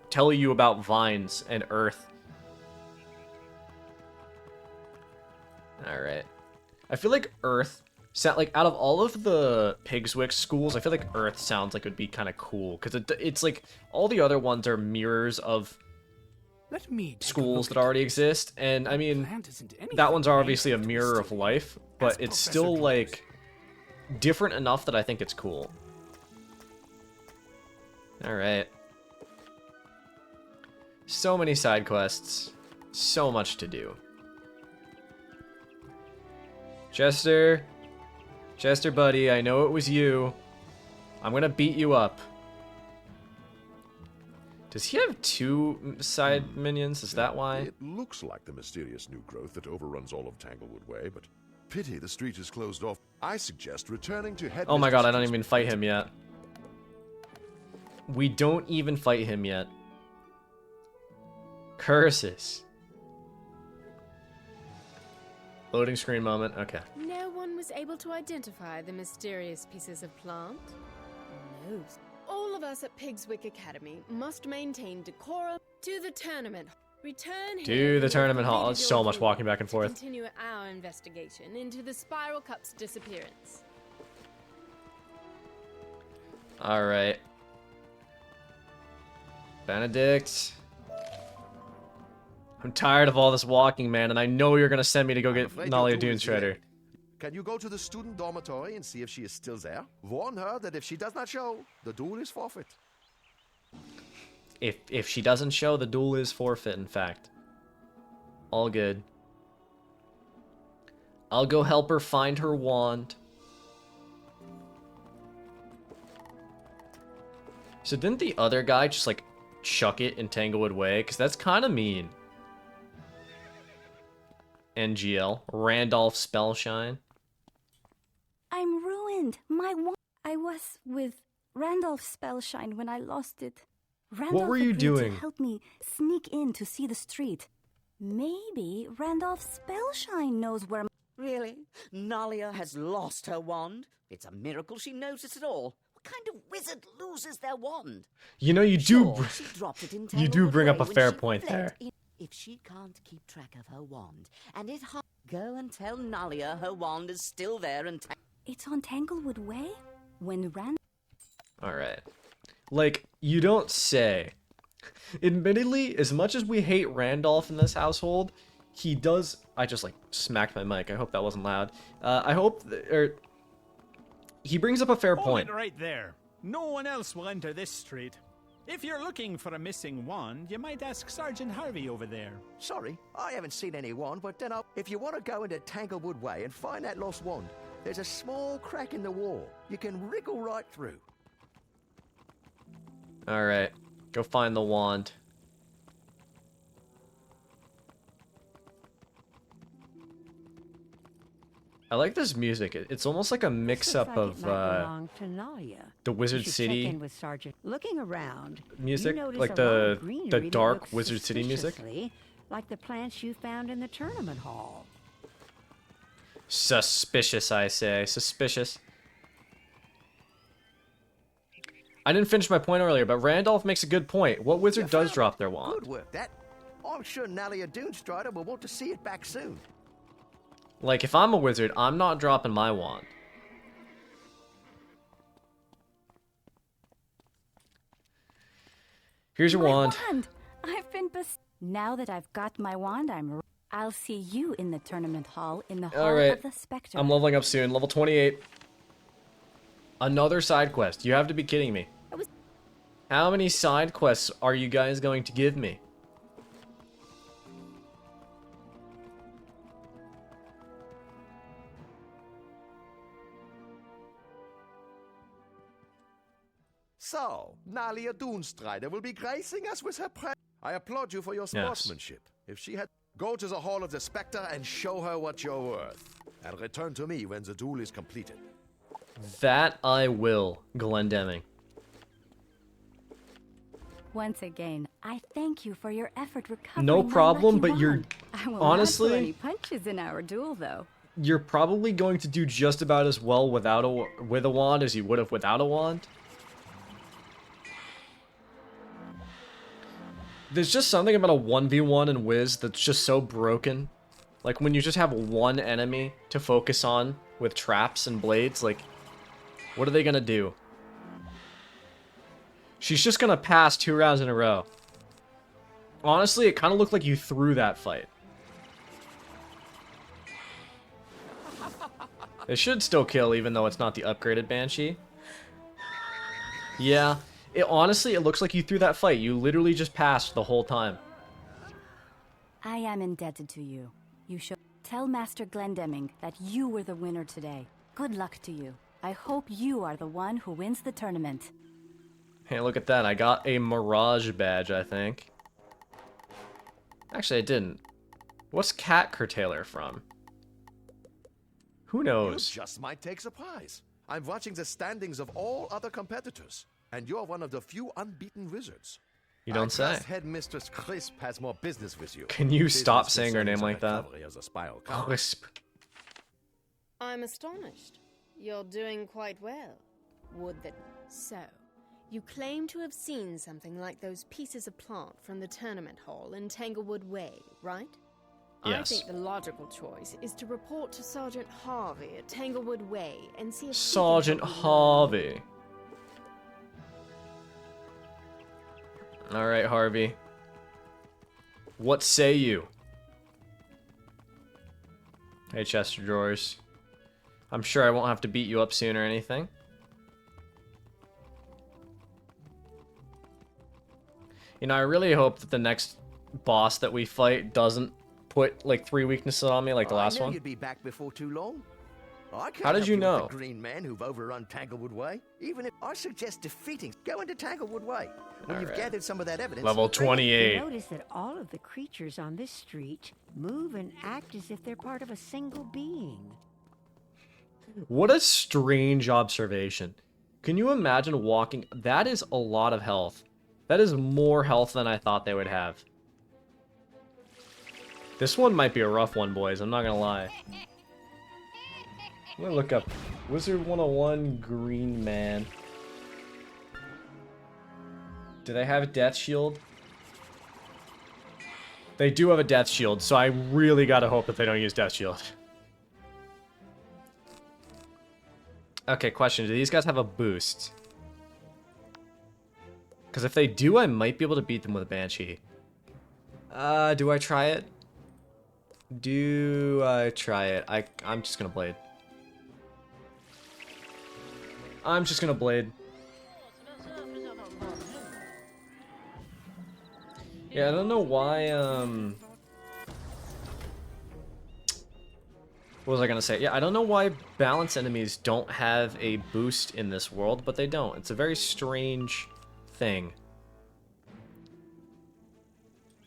tell you about vines and Earth. Alright. I feel like Earth, like out of all of the Pigswick schools, I feel like Earth sounds like it would be kind of cool. Because it's like, all the other ones are mirrors of schools that already exist. And I mean, that one's obviously a mirror of life, but it's still like different enough that I think it's cool. Alright. So many side quests. So much to do. Chester. Chester, buddy, I know it was you. I'm gonna beat you up. Does he have 2 side minions? Is that why? It looks like the mysterious new growth that overruns all of Tanglewood Way, but pity the street is closed off. I suggest returning to Headmistress... Oh my god, I don't even fight him yet. We don't even fight him yet. Curses. Loading screen moment, okay. No one was able to identify the mysterious pieces of plant? No. All of us at Pigswick Academy must maintain decorum to the tournament. Return here To the when tournament you've hall. completed It's so your much duty walking back and to forth. Continue our investigation into the Spiral Cup's disappearance. Alright. Benedict. I'm tired of all this walking, man, and I know you're gonna send me to go get Nalia Doomstrider. Can you go to the student dormitory and see if she is still there? Warn her that if she does not show, the duel is forfeit. If she doesn't show, the duel is forfeit, in fact. All good. I'll go help her find her wand. So didn't the other guy just, like, chuck it in Tanglewood Way? Because that's kind of mean. NGL. Randolph Spellshine. I'm ruined. I was with Randolph Spellshine when I lost it. Randolph were you agreed doing? to help me sneak in to see the street. Maybe Randolph Spellshine knows where. Really? Nalia has lost her wand? It's a miracle she noticed at all. What kind of wizard loses their wand? You know, you do. Sure, she dropped it in You do bring up a Tanglewood Way fair when she point fled there. If she can't keep track of her wand, and go and tell Nalia her wand is still there and. It's on Tanglewood Way? When Alright. Like, you don't say. Admittedly, as much as we hate Randolph in this household, he does... I just, like, smacked my mic. I hope that wasn't loud. I hope... he brings up a fair point. Hold it right there. No one else will enter this street. If you're looking for a missing wand, you might ask Sergeant Harvey over there. Sorry, I haven't seen any wand, but then if you want to go into Tanglewood Way and find that lost wand, there's a small crack in the wall. You can wriggle right through. Alright. Go find the wand. I like this music. It's almost like a mix-up of the Wizard City Check in with Sergeant. Looking around, music, you notice like a lot the of greenery that dark looks Wizard City music. suspiciously like the plants you found in the tournament hall. Suspicious, I say. Suspicious. I didn't finish my point earlier, but Randolph makes a good point. What wizard does drop their wand? Good work, that. I'm sure Nalia Doomstrider will want to see it back soon. Like, if I'm a wizard, I'm not dropping my wand. Here's your wand. I've been now that I've got my wand, I'll see you in the tournament hall in the Hall of the Spectre. I'm leveling up soon. Level 28. Another side quest. You have to be kidding me. How many side quests are you guys going to give me? So, Nalia Doomstrider will be gracing us with her presence. I applaud you for your sportsmanship. If she had... Go to the Hall of the Spectre and show her what you're worth. And return to me when the duel is completed. That I will, Glendemming. Once again, I thank you for your effort recovering No problem, my lucky but you're... wand. I will honestly... not pull any punches in our duel, though. You're probably going to do just about as well with a wand as you would have without a wand. There's just something about a 1v1 in Wiz that's just so broken. Like, when you just have one enemy to focus on with traps and blades, like, what are they gonna do? She's just gonna pass 2 rounds in a row. Honestly, it kind of looked like you threw that fight. It should still kill, even though it's not the upgraded Banshee. Yeah. Honestly, it looks like you threw that fight. You literally just passed the whole time. I am indebted to you. You should tell Master Glendemming that you were the winner today. Good luck to you. I hope you are the one who wins the tournament. Hey, look at that. I got a Mirage badge, I think. Actually, I didn't. What's Cat Curtailer from? Who knows? You just might take surprise. I'm watching the standings of all other competitors. And you're one of the few unbeaten wizards. You don't say. Headmistress Crisp has more business with you. Can you stop saying her name like that? Crisp. I'm astonished. You're doing quite well. Would that... So, You claim to have seen something like those pieces of plant from the tournament hall in Tanglewood Way, right? Yes. I think the logical choice is to report to Sergeant Harvey at Tanglewood Way and see if Sergeant Harvey. All right, Harvey. What say you? Hey, Chester Drawers. I'm sure I won't have to beat you up soon or anything. You know, I really hope that the next boss that we fight doesn't put like 3 weaknesses on me like the last I knew one. you'd be back before too long. I can't How did help you with know? The green men who've overrun Tanglewood Way. Even if I suggest defeating, go into Tanglewood Way. When you've gathered some of that evidence. Level 28. Notice that all of the creatures on this street move and act as if they're part of a single being. What a strange observation. Can you imagine walking? That is a lot of health. That is more health than I thought they would have. This one might be a rough one, boys. I'm not gonna lie. I'm gonna look up Wizard101 Green Man. Do they have a death shield? They do have a death shield, so I really gotta hope that they don't use death shield. Okay, question. Do these guys have a boost? Because if they do, I might be able to beat them with a Banshee. Do I try it? Do I try it? I'm just gonna Blade. I'm just gonna Blade. Yeah, I don't know why, what was I gonna say? Yeah, I don't know why balance enemies don't have a boost in this world, but they don't. It's a very strange thing.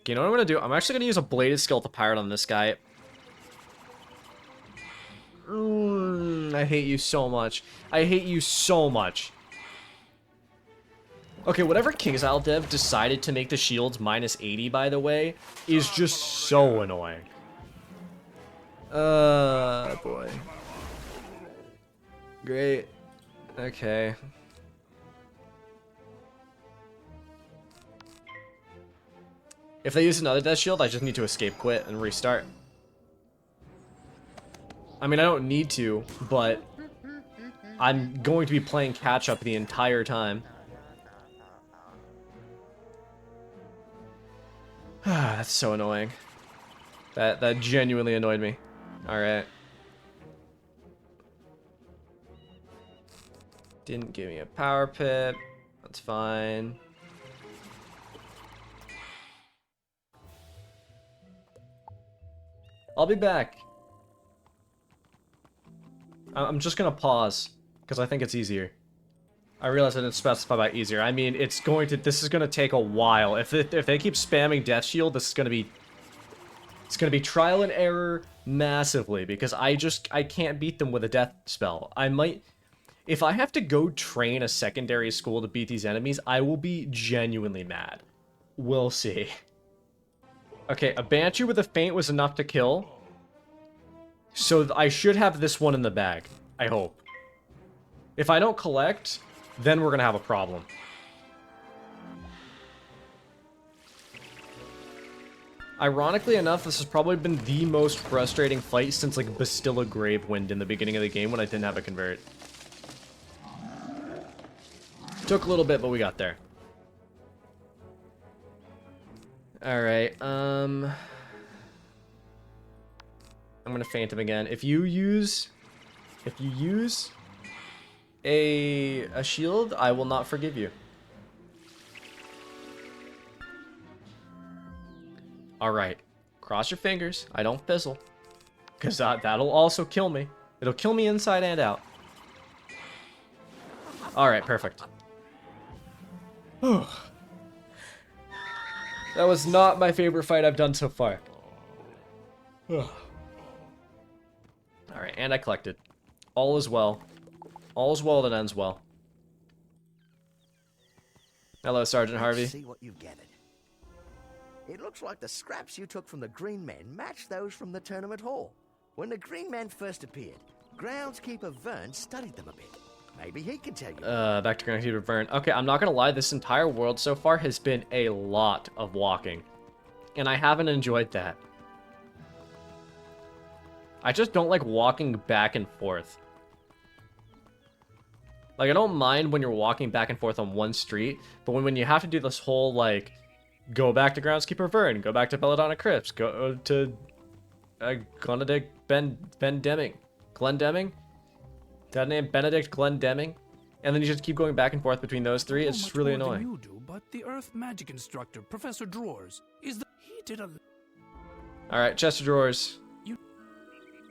Okay, you know what I'm gonna do? I'm actually gonna use a bladed skeletal pirate on this guy. I hate you so much. I hate you so much. Okay, whatever King's Isle dev decided to make the shields minus 80, by the way, is just so annoying. Boy. Great. Okay. If they use another death shield, I just need to escape quit and restart. I mean, I don't need to, but I'm going to be playing catch-up the entire time. That's so annoying. That genuinely annoyed me. Alright. Didn't give me a power pip. That's fine. I'll be back. I'm just gonna pause, because I think it's easier. I realize I didn't specify by easier. I mean, this is gonna take a while. If they keep spamming Death Shield, this is gonna be... It's gonna be trial and error massively, because I can't beat them with a death spell. I might... If I have to go train a secondary school to beat these enemies, I will be genuinely mad. We'll see. Okay, a Banshee with a feint was enough to kill. So I should have this one in the bag. I hope. If I don't collect, then we're gonna have a problem. Ironically enough, this has probably been the most frustrating fight since like Bastilla Gravewind in the beginning of the game when I didn't have a convert. Took a little bit, but we got there. Alright, I'm gonna feint him again. If you use a shield, I will not forgive you. Alright, cross your fingers. I don't fizzle. Because that'll also kill me. It'll kill me inside and out. Alright, perfect. That was not my favorite fight I've done so far. Alright, and I collected. All is well. All is well that ends well. Hello, Sergeant Harvey. Let's see what you've gathered. It looks like the scraps you took from the Green Men match those from the tournament hall. When the Green Men first appeared, groundskeeper Vern studied them a bit. Maybe he can tell you. Back to Grand Vern. Okay, I'm not gonna lie, this entire world so far has been a lot of walking. And I haven't enjoyed that. I just don't like walking back and forth. Like, I don't mind when you're walking back and forth on one street, but when you have to do this whole, like, go back to Groundskeeper Vern, go back to Belladonna Crypts, go to Glendemic Glendemic? That name? Benedict Glendemic? And then you just keep going back and forth between those three. It's just really annoying. You do, but the Earth magic instructor, Professor Drawers, he did a... Alright, chest of drawers.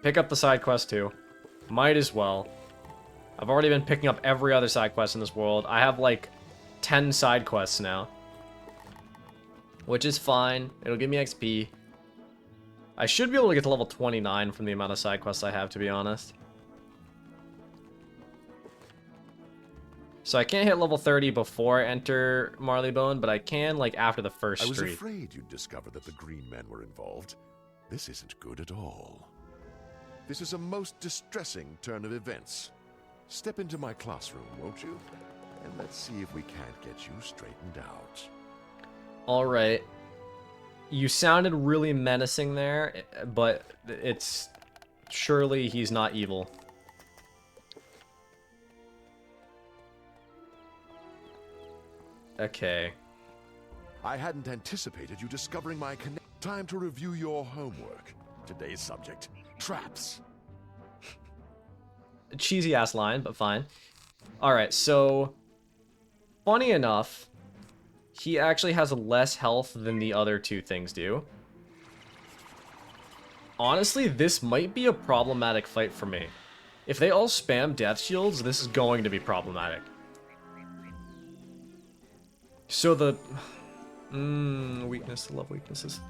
Pick up the side quest too. Might as well. I've already been picking up every other side quest in this world. I have like 10 side quests now. Which is fine. It'll give me XP. I should be able to get to level 29 from the amount of side quests I have, to be honest. So I can't hit level 30 before I enter Marleybone, but I can, like, after the first street. I was afraid you'd discover that the green men were involved. This isn't good at all. This is a most distressing turn of events. Step into my classroom, won't you? And let's see if we can't get you straightened out. Alright. You sounded really menacing there, but it's... Surely he's not evil. Okay. I hadn't anticipated you discovering my Time to review your homework. Today's subject, traps. Cheesy ass line, but fine. Alright, so... Funny enough, he actually has less health than the other two things do. Honestly, this might be a problematic fight for me. If they all spam death shields, this is going to be problematic. So the... weakness, love weaknesses.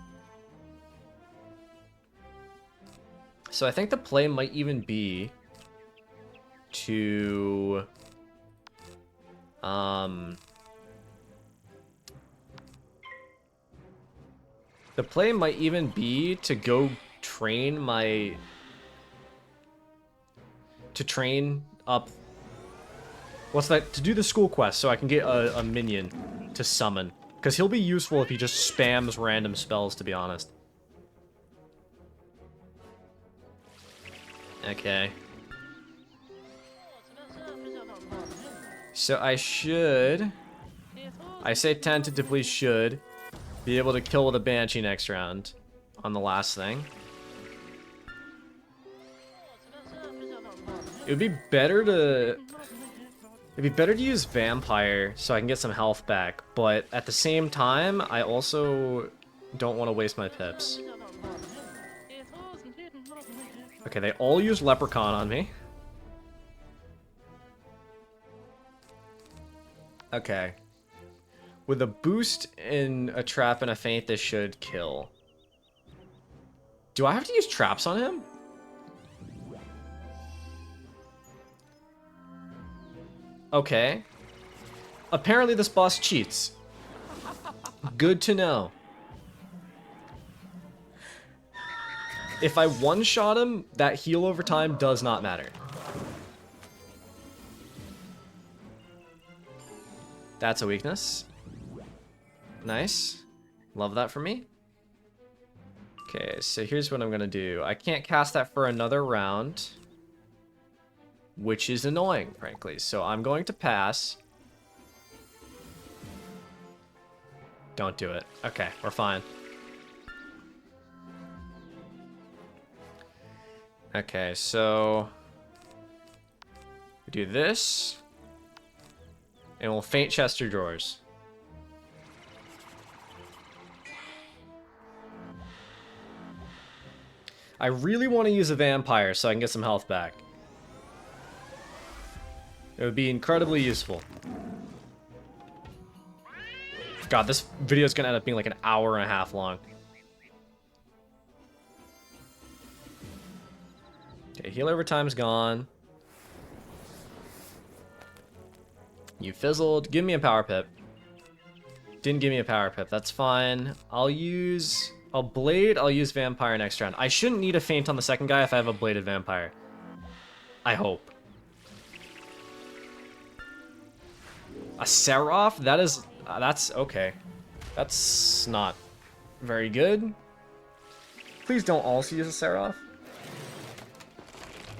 So I think the play might even be to... The play might even be to go train my... To train up... What's that? To do the school quest so I can get a minion to summon. Because he'll be useful if he just spams random spells, to be honest. Okay. So I should... I say tentatively should be able to kill with a Banshee next round on the last thing. It would be better to... It'd be better to use Vampire so I can get some health back, but at the same time, I also don't want to waste my pips. Okay, they all use Leprechaun on me. Okay. With a boost in a trap and a feint, this should kill. Do I have to use traps on him? Okay. Apparently this boss cheats. Good to know. If I one-shot him, that heal over time does not matter. That's a weakness. Nice. Love that for me. Okay, so here's what I'm gonna do. I can't cast that for another round, which is annoying, frankly. So I'm going to pass. Don't do it. Okay, we're fine. Okay, so we do this, and we'll feint chest or drawers. I really want to use a vampire so I can get some health back. It would be incredibly useful. God, this video is going to end up being like an hour and a half long. Okay, heal over time's gone. You fizzled. Give me a power pip. Didn't give me a power pip. That's fine. I'll use vampire next round. I shouldn't need a feint on the second guy if I have a bladed vampire. I hope. A Seraph? That is... that's okay. That's not very good. Please don't also use a Seraph.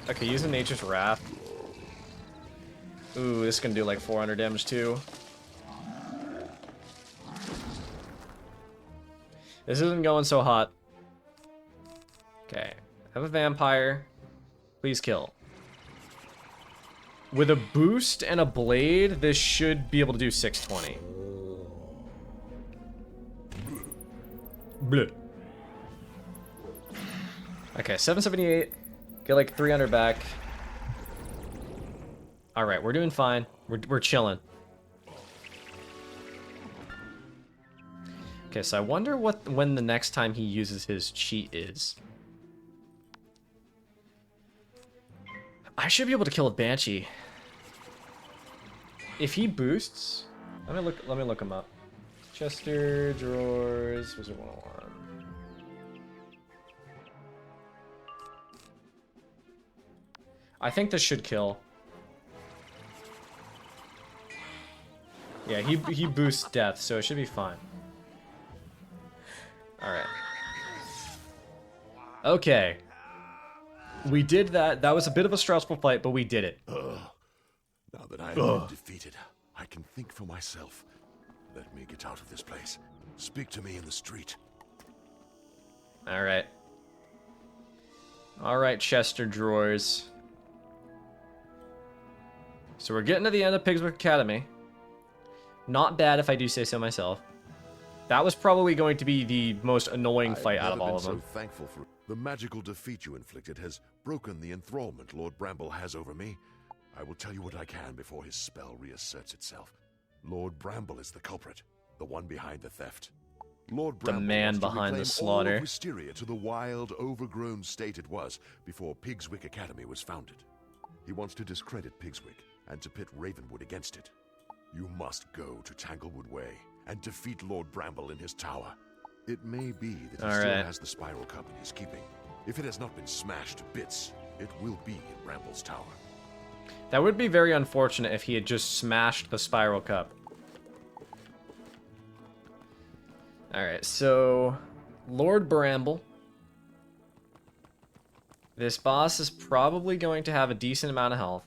Okay, using Nature's Wrath. Ooh, this is gonna do like 400 damage too. This isn't going so hot. Okay, have a vampire. Please kill. With a boost and a blade, this should be able to do 620. Bleh. Okay, 778. Get like 300 back. All right, we're doing fine. We're chilling. Okay, so I wonder when the next time he uses his cheat is. I should be able to kill a Banshee. If he boosts, let me look him up. Chester, drawers, Wizard101. I think this should kill. Yeah, he boosts death, so it should be fine. Alright. Okay. We did that. That was a bit of a stressful fight, but we did it. Now that I have been defeated, I can think for myself. Let me get out of this place. Speak to me in the street. Alright. Alright, Chester drawers. So we're getting to the end of Pigswick Academy. Not bad if I do say so myself. That was probably going to be the most annoying fight out of all of them. So thankful for the magical defeat you inflicted has broken the enthrallment Lord Bramble has over me. I will tell you what I can before his spell reasserts itself. Lord Bramble is the culprit, the one behind the theft. Lord Bramble the man behind the slaughter. All of Wisteria to the wild, overgrown state it was before Pigswick Academy was founded. He wants to discredit Pigswick and to pit Ravenwood against it. You must go to Tanglewood Way and defeat Lord Bramble in his tower. It may be that he still has the Spiral Cup in his keeping. If it has not been smashed to bits, it will be in Bramble's tower. That would be very unfortunate if he had just smashed the Spiral Cup. Alright, so... Lord Bramble. This boss is probably going to have a decent amount of health.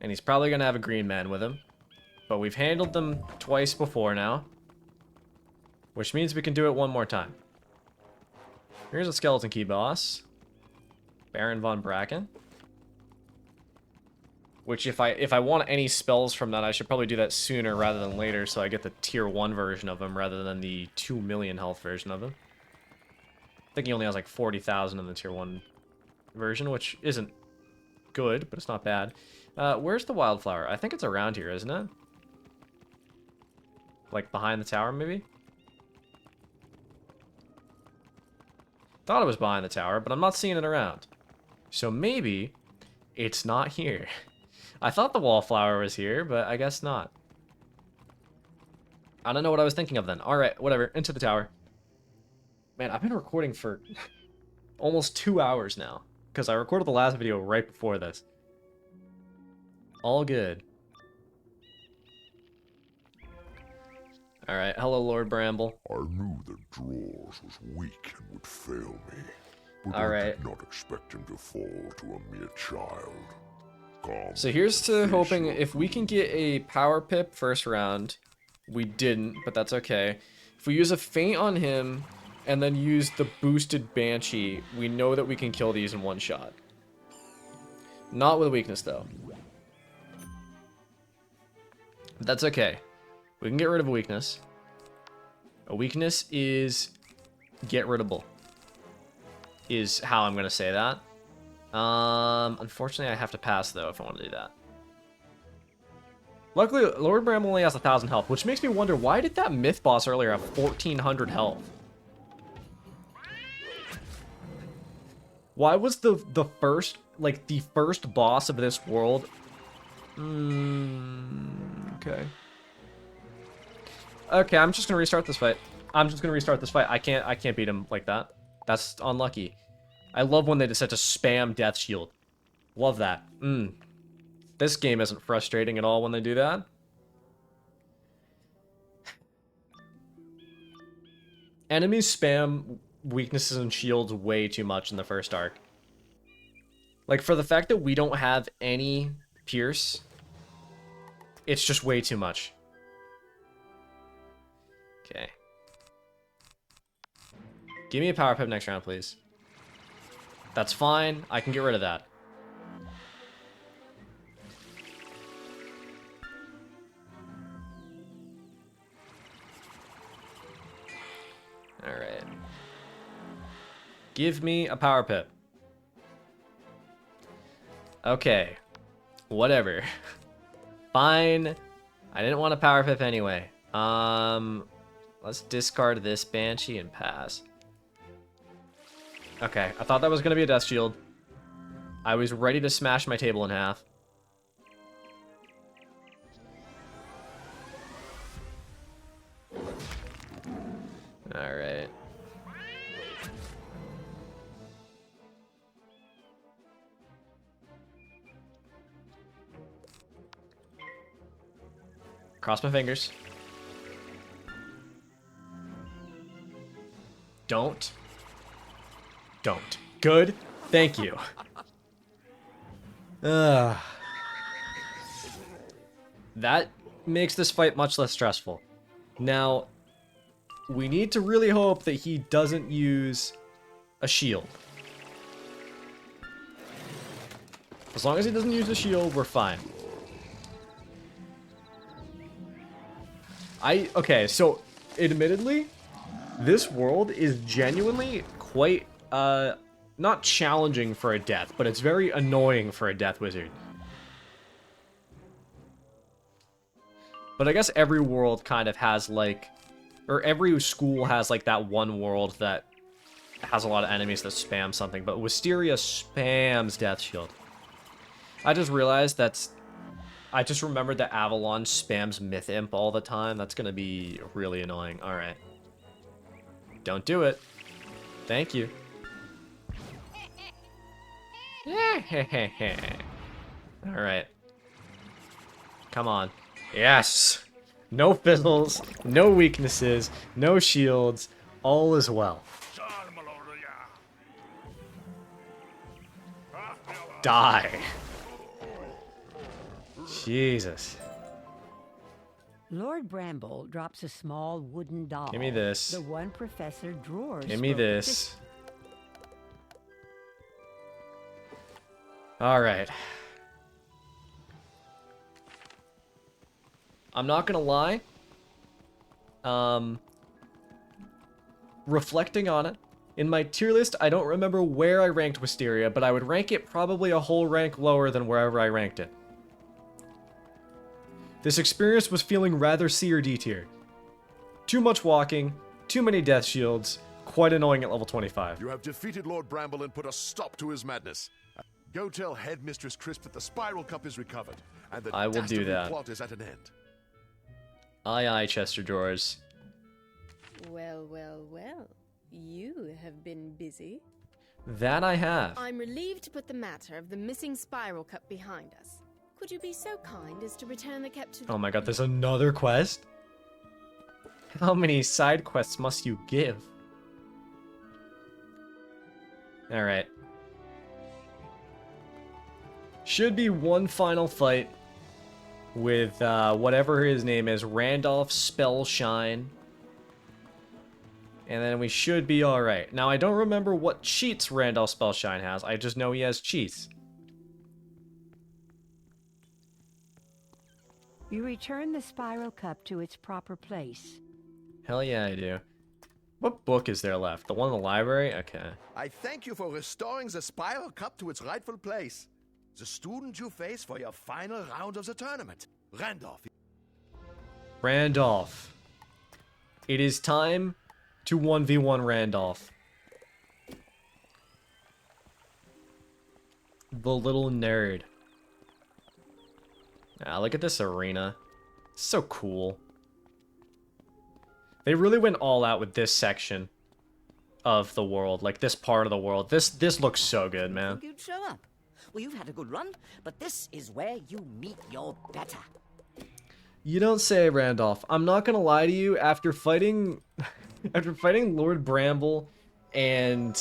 And he's probably going to have a green man with him. But we've handled them twice before now. Which means we can do it one more time. Here's a skeleton key boss. Baron von Bracken. Which if I want any spells from that, I should probably do that sooner rather than later, so I get the tier 1 version of him rather than the 2 million health version of him. I think he only has like 40,000 in the tier 1 version, which isn't good, but it's not bad. Where's the wildflower? I think it's around here, isn't it? Like behind the tower, maybe? Thought it was behind the tower, but I'm not seeing it around. So maybe it's not here. I thought the wallflower was here, but I guess not. I don't know what I was thinking of then. Alright, whatever. Into the tower. Man, I've been recording for almost 2 hours now. Because I recorded the last video right before this. All good. Alright, hello Lord Bramble. I knew that Drawers was weak and would fail me. But All right. I did not expect him to fall to a mere child. Calm. So here's to hoping if we can get a power pip first round. We didn't, but that's okay. If we use a feint on him and then use the boosted Banshee, we know that we can kill these in one shot. Not with a weakness though. That's okay. We can get rid of a weakness. A weakness is get riddable. Is how I'm gonna say that. Unfortunately I have to pass though if I want to do that. Luckily, Lord Bramble only has 1,000 health, which makes me wonder why did that myth boss earlier have 1,400 health? Why was the first boss of this world? Okay. Okay, I'm just gonna restart this fight. I can't beat him like that. That's unlucky. I love when they decide to spam Death Shield. Love that. This game isn't frustrating at all when they do that. Enemies spam weaknesses and shields way too much in the first arc. Like, for the fact that we don't have any pierce, it's just way too much. Okay. Give me a power pip next round, please. That's fine. I can get rid of that. Alright. Give me a power pip. Okay. Whatever. Fine. I didn't want a power pip anyway. Let's discard this Banshee and pass. Okay, I thought that was going to be a death shield. I was ready to smash my table in half. Alright. Cross my fingers. Don't. Good. Thank you. That makes this fight much less stressful. Now, we need to really hope that he doesn't use a shield. As long as he doesn't use a shield, we're fine. Okay, so admittedly, this world is genuinely quite not challenging for a death, but it's very annoying for a death wizard. But I guess every world kind of has like, or every school has like that one world that has a lot of enemies that spam something, but Wisteria spams Death Shield. I just realized I just remembered that Avalon spams Myth Imp all the time. That's gonna be really annoying. Alright. Don't do it. Thank you. Alright. Come on. Yes! No fizzles, no weaknesses, no shields, all is well. Die. Jesus. Lord Bramble drops a small wooden doll. Give me this. The one Professor Drawers. Give me this. Alright. I'm not gonna lie. Reflecting on it, in my tier list, I don't remember where I ranked Wisteria, but I would rank it probably a whole rank lower than wherever I ranked it. This experience was feeling rather C or D tier. Too much walking, too many death shields, quite annoying at level 25. You have defeated Lord Bramble and put a stop to his madness. Go tell Headmistress Crisp that the Spiral Cup is recovered, and the I will do that. plot is at an end. Aye, aye, Chester Drawers. Well, well, well. You have been busy. That I have. I'm relieved to put the matter of the missing Spiral Cup behind us. Could you be so kind as to return the cup to the... Oh my god, there's another quest? How many side quests must you give? Alright. Should be one final fight with whatever his name is, Randolph Spellshine. And then we should be alright. Now, I don't remember what cheats Randolph Spellshine has. I just know he has cheats. You return the Spiral Cup to its proper place. Hell yeah, I do. What book is there left? The one in the library? Okay. I thank you for restoring the Spiral Cup to its rightful place. The student you face for your final round of the tournament. Randolph. Randolph. It is time to 1v1 Randolph. The little nerd. Ah, look at this arena. It's so cool. They really went all out with this section of the world, like this part of the world. This looks so good, man. You'd show up. Well, you've had a good run, but this is where you meet your better. You don't say, Randolph. I'm not gonna lie to you, after fighting After fighting Lord Bramble and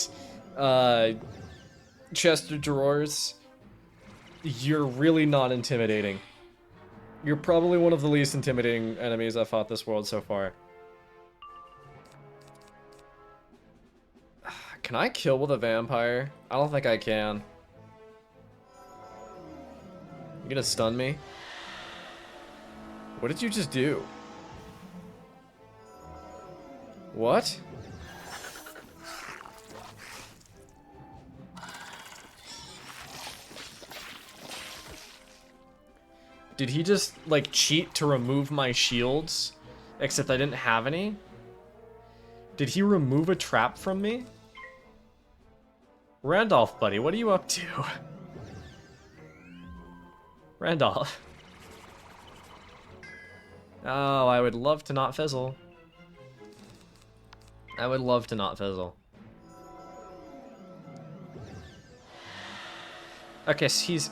Chester Drawers, you're really not intimidating. You're probably one of the least intimidating enemies I've fought this world so far. Can I kill with a vampire? I don't think I can. You gonna stun me? What did you just do? What? Did he just, like, cheat to remove my shields? Except I didn't have any? Did he remove a trap from me? Randolph, buddy, what are you up to? Randolph. Oh, I would love to not fizzle. I would love to not fizzle. Okay, so he's...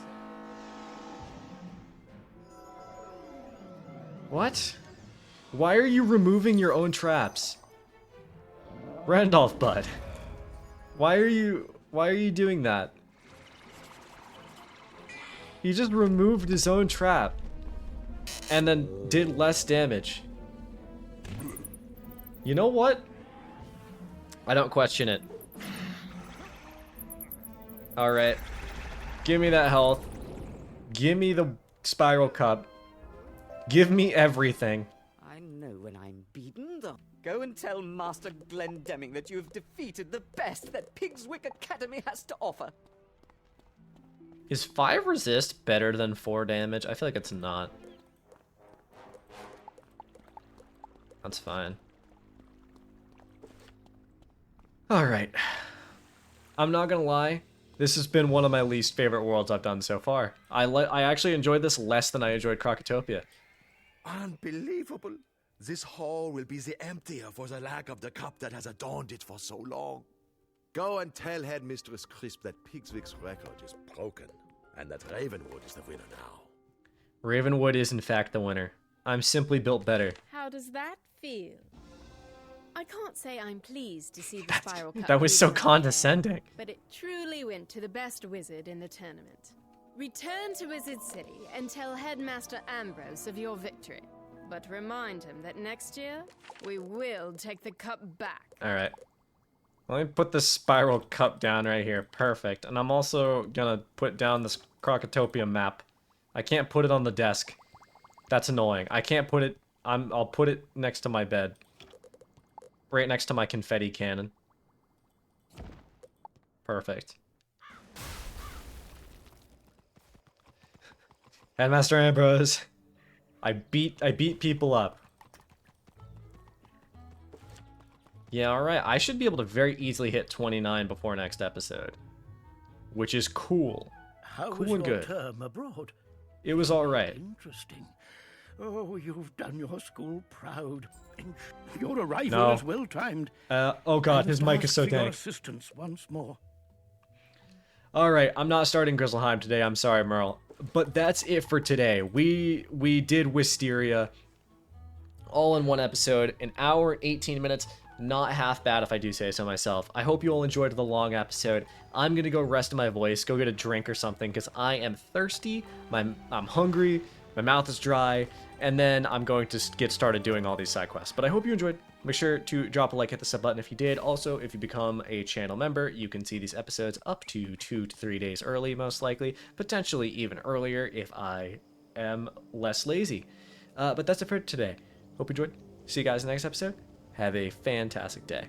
What? Why are you removing your own traps? Randolph, bud. Why are you doing that? He just removed his own trap and then did less damage. You know what? I don't question it. Alright. Give me that health. Give me the spiral cup. Give me everything. I know when I'm beaten, though. Go and tell Master Glendemming that you have defeated the best that Pigswick Academy has to offer. Is 5 resist better than 4 damage? I feel like it's not. That's fine. Alright. I'm not gonna lie. This has been one of my least favorite worlds I've done so far. I actually enjoyed this less than I enjoyed Krokotopia. Unbelievable. This hall will be the emptier for the lack of the cup that has adorned it for so long. Go and tell Headmistress Crisp that Pigswick's record is broken, and that Ravenwood is the winner now. Ravenwood is in fact the winner. I'm simply built better. How does that feel? I can't say I'm pleased to see the spiral cup. That was so moving condescending. but it truly went to the best wizard in the tournament. Return to Wizard City and tell Headmaster Ambrose of your victory. But remind him that next year, we will take the cup back. Alright. Let me put this spiral cup down right here. Perfect. And I'm also gonna put down this Krokotopia map. I can't put it on the desk. That's annoying. I can't put it... I'll put it next to my bed. Right next to my confetti cannon. Perfect. Headmaster Ambrose. I beat people up. Yeah, alright. I should be able to very easily hit 29 before next episode. Which is cool. How cool was and your good. term abroad? It was alright. Interesting. Oh, you've done your school proud. Your arrival No. is well timed. Oh god, I his must mic is ask so for your dank. assistance once more. Alright, I'm not starting Grizzleheim today, I'm sorry, Merle. But that's it for today. We did Wisteria all in one episode, an hour, 18 minutes. Not half bad if I do say so myself. I hope you all enjoyed the long episode. I'm gonna go rest my voice, go get a drink or something, because I am thirsty, I'm hungry, my mouth is dry, and then I'm going to get started doing all these side quests. But I hope you enjoyed. Make sure to drop a like, hit the sub button if you did. Also, if you become a channel member, you can see these episodes up to 2 to 3 days early, most likely. Potentially even earlier if I am less lazy. But that's it for today. Hope you enjoyed. See you guys in the next episode. Have a fantastic day.